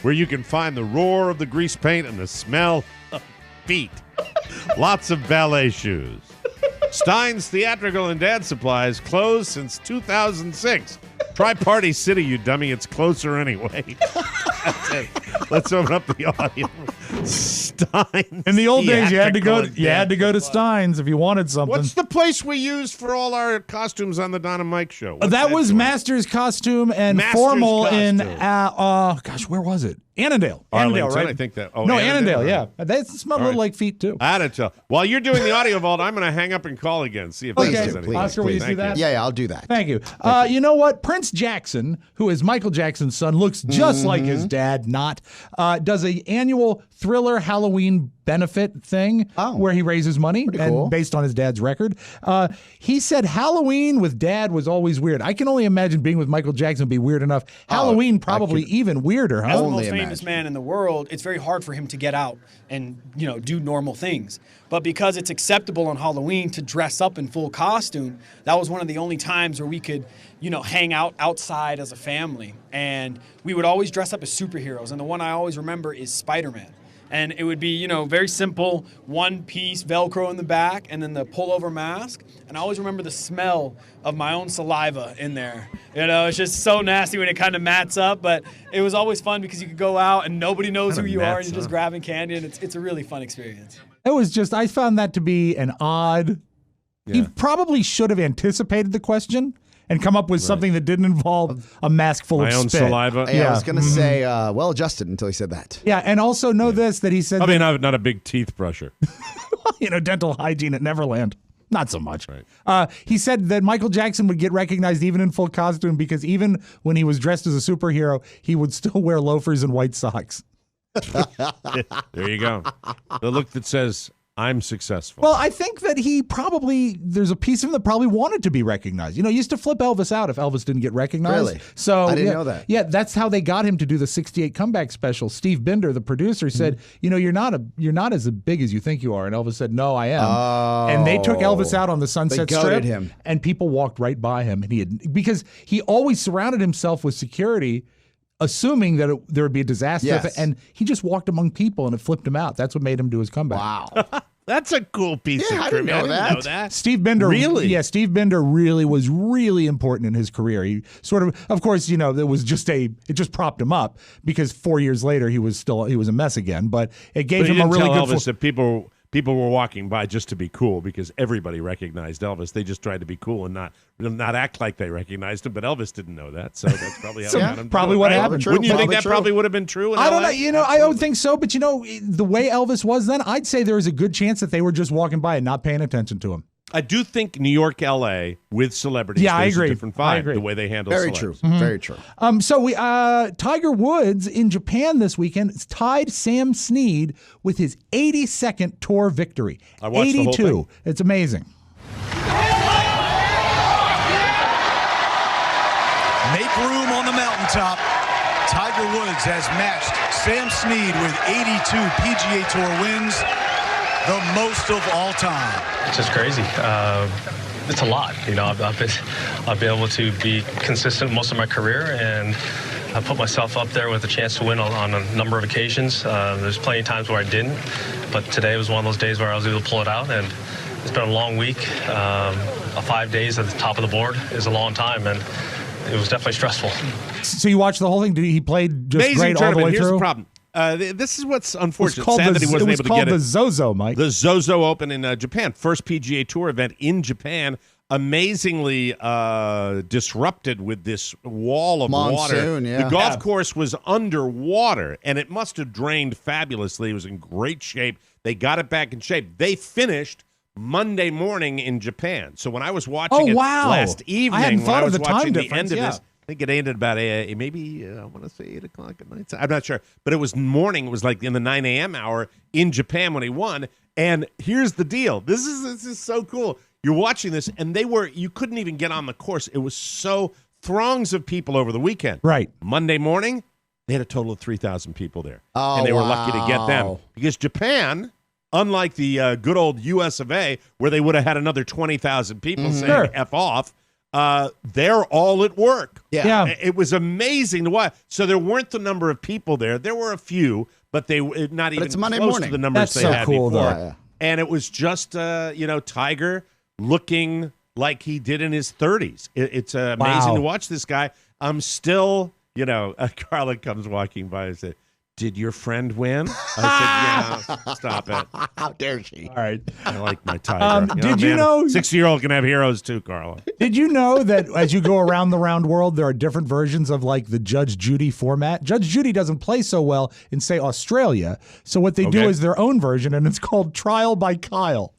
where you can find the roar of the grease paint and the smell of feet. Lots of ballet shoes. Stein's Theatrical and Dance Supplies closed since 2006. Try Party City, you dummy. It's closer anyway. That's it. Let's open up the audio. Stein's. In the old days, you had to go to Stein's if you wanted something. What's the place we used for all our costumes on the Don and Mike show? That was Master's Costume and Master's Formal Costume. in, where was it? Annandale. Arlington, Annandale, right? I think that. No, Annandale, yeah. They smell a little like feet, too. I had to tell. While you're doing the audio vault, I'm going to hang up and call again. See if Okay. this does anything. Oscar, will you do that? Yeah, I'll do that. Thank you. You know what? Prince Jackson, who is Michael Jackson's son, looks just like his dad, does an annual Thriller Halloween benefit thing where he raises money and based on his dad's record. He said Halloween with dad was always weird. I can only imagine being with Michael Jackson would be weird enough. Halloween probably even weirder, huh? As the most famous man in the world, it's very hard for him to get out and, do normal things. But because it's acceptable on Halloween to dress up in full costume, that was one of the only times where we could, hang out outside as a family. And we would always dress up as superheroes. And the one I always remember is Spider-Man. And it would be, you know, very simple, one piece Velcro in the back and then the pullover mask. And I always remember the smell of my own saliva in there. You know, it's just so nasty when it kind of mats up, but it was always fun because you could go out and nobody knows who you are and you're just grabbing candy, and it's a really fun experience. It was just, I found that to be an odd, he probably should have anticipated the question and come up with something that didn't involve a mask full of spit. My own saliva. Yeah, I was going to say well-adjusted until he said that. Yeah, and also know this, that he said... I mean, not a big teeth brusher. You know, dental hygiene at Neverland. Not so much. Right. He said that Michael Jackson would get recognized even in full costume because even when he was dressed as a superhero, he would still wear loafers and white socks. There you go. The look that says, I'm successful. Well, I think that there's a piece of him that probably wanted to be recognized. You know, he used to flip Elvis out if Elvis didn't get recognized. Really? So I didn't know that. Yeah, that's how they got him to do the 68 comeback special. Steve Binder, the producer, said, you know, you're not as big as you think you are. And Elvis said, no, I am. And they took Elvis out on the Sunset Strip. Him. And people walked right by him. And because he always surrounded himself with security, assuming that there would be a disaster. Yes. And he just walked among people and it flipped him out. That's what made him do his comeback. Wow. That's a cool piece of I trivia. didn't know that. Steve Binder, really? Yeah, Steve Binder was really important in his career. He sort of course, you know, it just propped him up because 4 years later he was a mess again. But it gave him a really good. Elvis that people were walking by just to be cool because everybody recognized Elvis. They just tried to be cool and not act like they recognized him. But Elvis didn't know that, so that's probably how. Probably what happened. Wouldn't you think that probably would have been true? I don't know. You know, I don't think so. But you know, the way Elvis was then, I'd say there was a good chance that they were just walking by and not paying attention to him. I do think New York, L.A. with celebrities, I agree. A different vibe. I agree. The way they handle Very celebs. true. Mm-hmm. Very true. So Tiger Woods in Japan this weekend tied Sam Snead with his 82nd tour victory. I watched 82. The whole thing. It's amazing. Make room on the mountaintop. Tiger Woods has matched Sam Snead with 82 PGA Tour wins, the most of all time. It's just crazy. It's a lot. You know, I've been able to be consistent most of my career, and I put myself up there with a chance to win on a number of occasions. There's plenty of times where I didn't, but today was one of those days where I was able to pull it out, and it's been a long week. 5 days at the top of the board is a long time, and it was definitely stressful. So you watched the whole thing? He played just Amazing great all the way Here's through? the problem. This is what's unfortunate. It was Sad that he wasn't able to get it. the Zozo, Mike. The Zozo Open in Japan. First PGA Tour event in Japan. Amazingly disrupted with this wall of Monsoon, water. yeah. The golf course was underwater, and it must have drained fabulously. It was in great shape. They got it back in shape. They finished Monday morning in Japan. So when I was watching last evening, I hadn't thought when of I was the time watching the difference, end of this, I think it ended about maybe I want to say 8 o'clock at night. I'm not sure, but it was morning. It was like in the 9 a.m. hour in Japan when he won. And here's the deal: this is so cool. You're watching this, and you couldn't even get on the course. It was so throngs of people over the weekend. Right. Monday morning, they had a total of 3,000 people there, and they were lucky to get them because Japan. Unlike the good old U.S. of A., where they would have had another 20,000 people saying F off, they're all at work. Yeah. It was amazing to watch. So there weren't the number of people there. There were a few, but they were not even it's Monday close morning. to the numbers That's so had cool, before. though. Yeah. And it was just, Tiger looking like he did in his 30s. It's amazing to watch this guy. I'm still, Carla comes walking by and said, "Did your friend win?" I said, "Yeah, stop it." How dare she? All right. I like my Tiger. Did you know 6-year-old can have heroes too, Carla? Did you know that as you go around the round world, there are different versions of like the Judge Judy format? Judge Judy doesn't play so well in, say, Australia. So what they do is their own version, and it's called Trial by Kyle.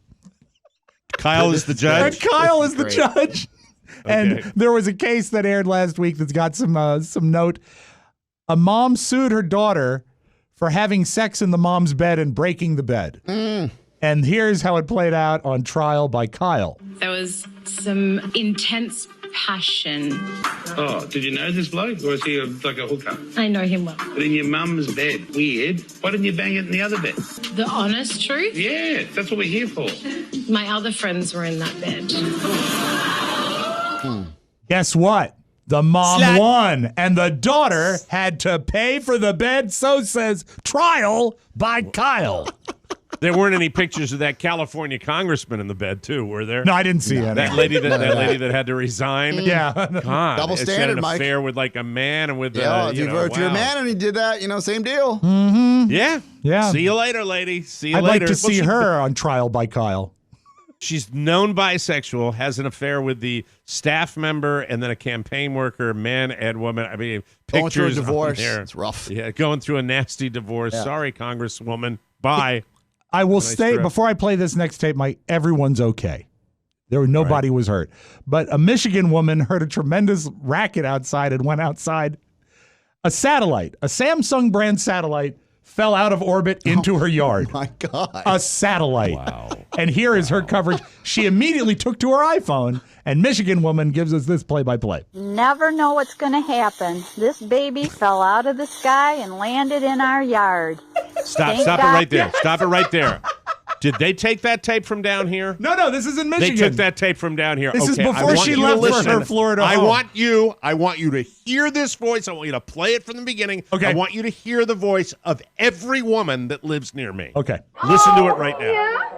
Kyle is the judge? And Kyle is the judge. And there was a case that aired last week that's got some note. A mom sued her daughter for having sex in the mom's bed and breaking the bed. And here's how it played out on Trial by Kyle. There was some intense passion. Oh, did you know this bloke? Or is he like a hooker? I know him well. But in your mum's bed, weird. Why didn't you bang it in the other bed? The honest truth? Yeah, that's what we're here for. My other friends were in that bed. Guess what? The mom won, and the daughter had to pay for the bed. So says trial by Kyle. There weren't any pictures of that California congressman in the bed, too, were there? No, I didn't see any. That lady that had to resign. Yeah, God, double she had standard, an Mike. affair with like a man and with if you were wow. a man and he did that, same deal. Mm-hmm. Yeah. See you later, lady. See you I'd later. like to see her on trial by Kyle. She's known bisexual, has an affair with the staff member and then a campaign worker, man and woman. I mean, Going through a pictures divorce. on there. It's rough. Yeah, going through a nasty divorce. Yeah. Sorry, Congresswoman. Bye. I will Nice stay trip. before I play this next tape. Everyone's okay. Nobody was hurt, but a Michigan woman heard a tremendous racket outside and went outside. A Samsung brand satellite, fell out of orbit into her yard. My God. A satellite. Wow. And here is her coverage. She immediately took to her iPhone, and Michigan woman gives us this play-by-play. Never know what's going to happen. This baby fell out of the sky and landed in our yard. Stop it right there. Stop it right there. Did they take that tape from down here? No, this is in Michigan. They took that tape from down here. This is Okay, before she left for her Florida home. I want you to hear this voice. I want you to play it from the beginning. Okay. I want you to hear the voice of every woman that lives near me. Okay. Listen to it right now.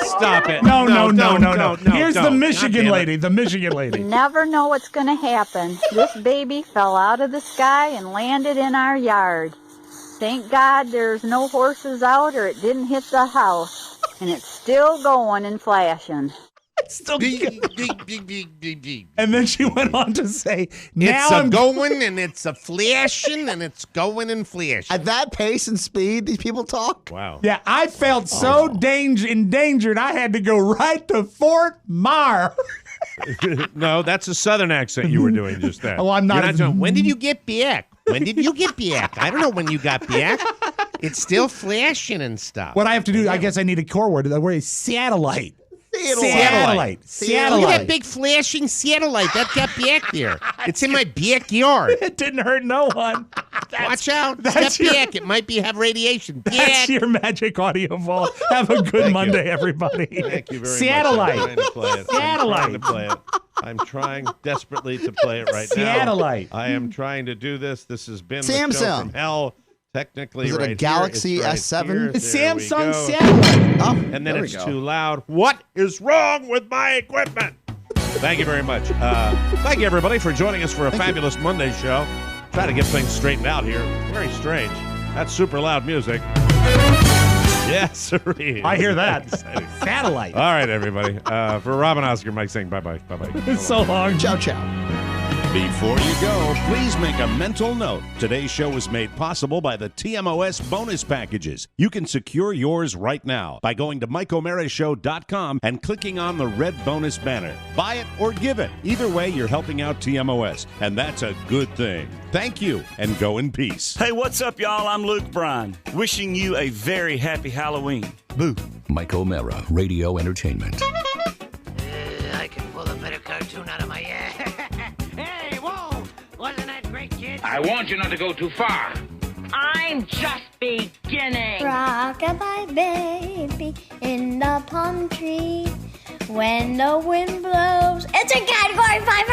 Stop it. No. No. Here's the Michigan lady. The Michigan lady. Never know what's going to happen. This baby fell out of the sky and landed in our yard. Thank God there's no horses out or it didn't hit the house. And it's still going and flashing. Still and then she went on to say, now it's I'm going and it's a flashing and it's going and flashing. At that pace and speed, these people talk. Wow. Yeah, I felt so endangered, I had to go right to Fort Myer. No, that's a Southern accent you were doing just then. Oh, I'm not. You're not doing, when did you get back? When did you get back? I don't know when you got back. It's still flashing and stuff. What I have to do, I guess I need a core word. We're a satellite. Satellite. Look at that big flashing satellite that got back there. It's in my backyard. It didn't hurt no one. Watch out. That's Step back. It might have radiation. That's Back. your magic audio vault. Have a good Monday, everybody. Thank you very Satellite. much. I'm trying to play it. Satellite. I'm trying desperately to play it right now. Satellite. I am trying to do this. This has been the Samsung. show from hell. Technically, Is it a right Galaxy here. S7? Here. It's There we Samsung go. satellite. Oh, And then there we it's go. too loud. What is wrong with my equipment? Thank you very much. Thank you, everybody, for joining us for a fabulous Monday show. Try to get things straightened out here. Very strange. That's super loud music. Yes, sir. I hear that. Satellite. All right, everybody. For Rob and Oscar, Mike saying bye-bye. Bye-bye. So long. Ciao, ciao. Before you go, please make a mental note. Today's show was made possible by the TMOS bonus packages. You can secure yours right now by going to MikeO'MaraShow.com and clicking on the red bonus banner. Buy it or give it. Either way, you're helping out TMOS, and that's a good thing. Thank you, and go in peace. Hey, what's up, y'all? I'm Luke Bryan, wishing you a very happy Halloween. Boo. Mike O'Mara, Radio Entertainment. I can pull a better cartoon out of my ass. Hey, whoa! Wasn't that great, kid? I warned you not to go too far. I'm just beginning. Rock-a-bye baby in the palm tree. When the wind blows, it's a category 5.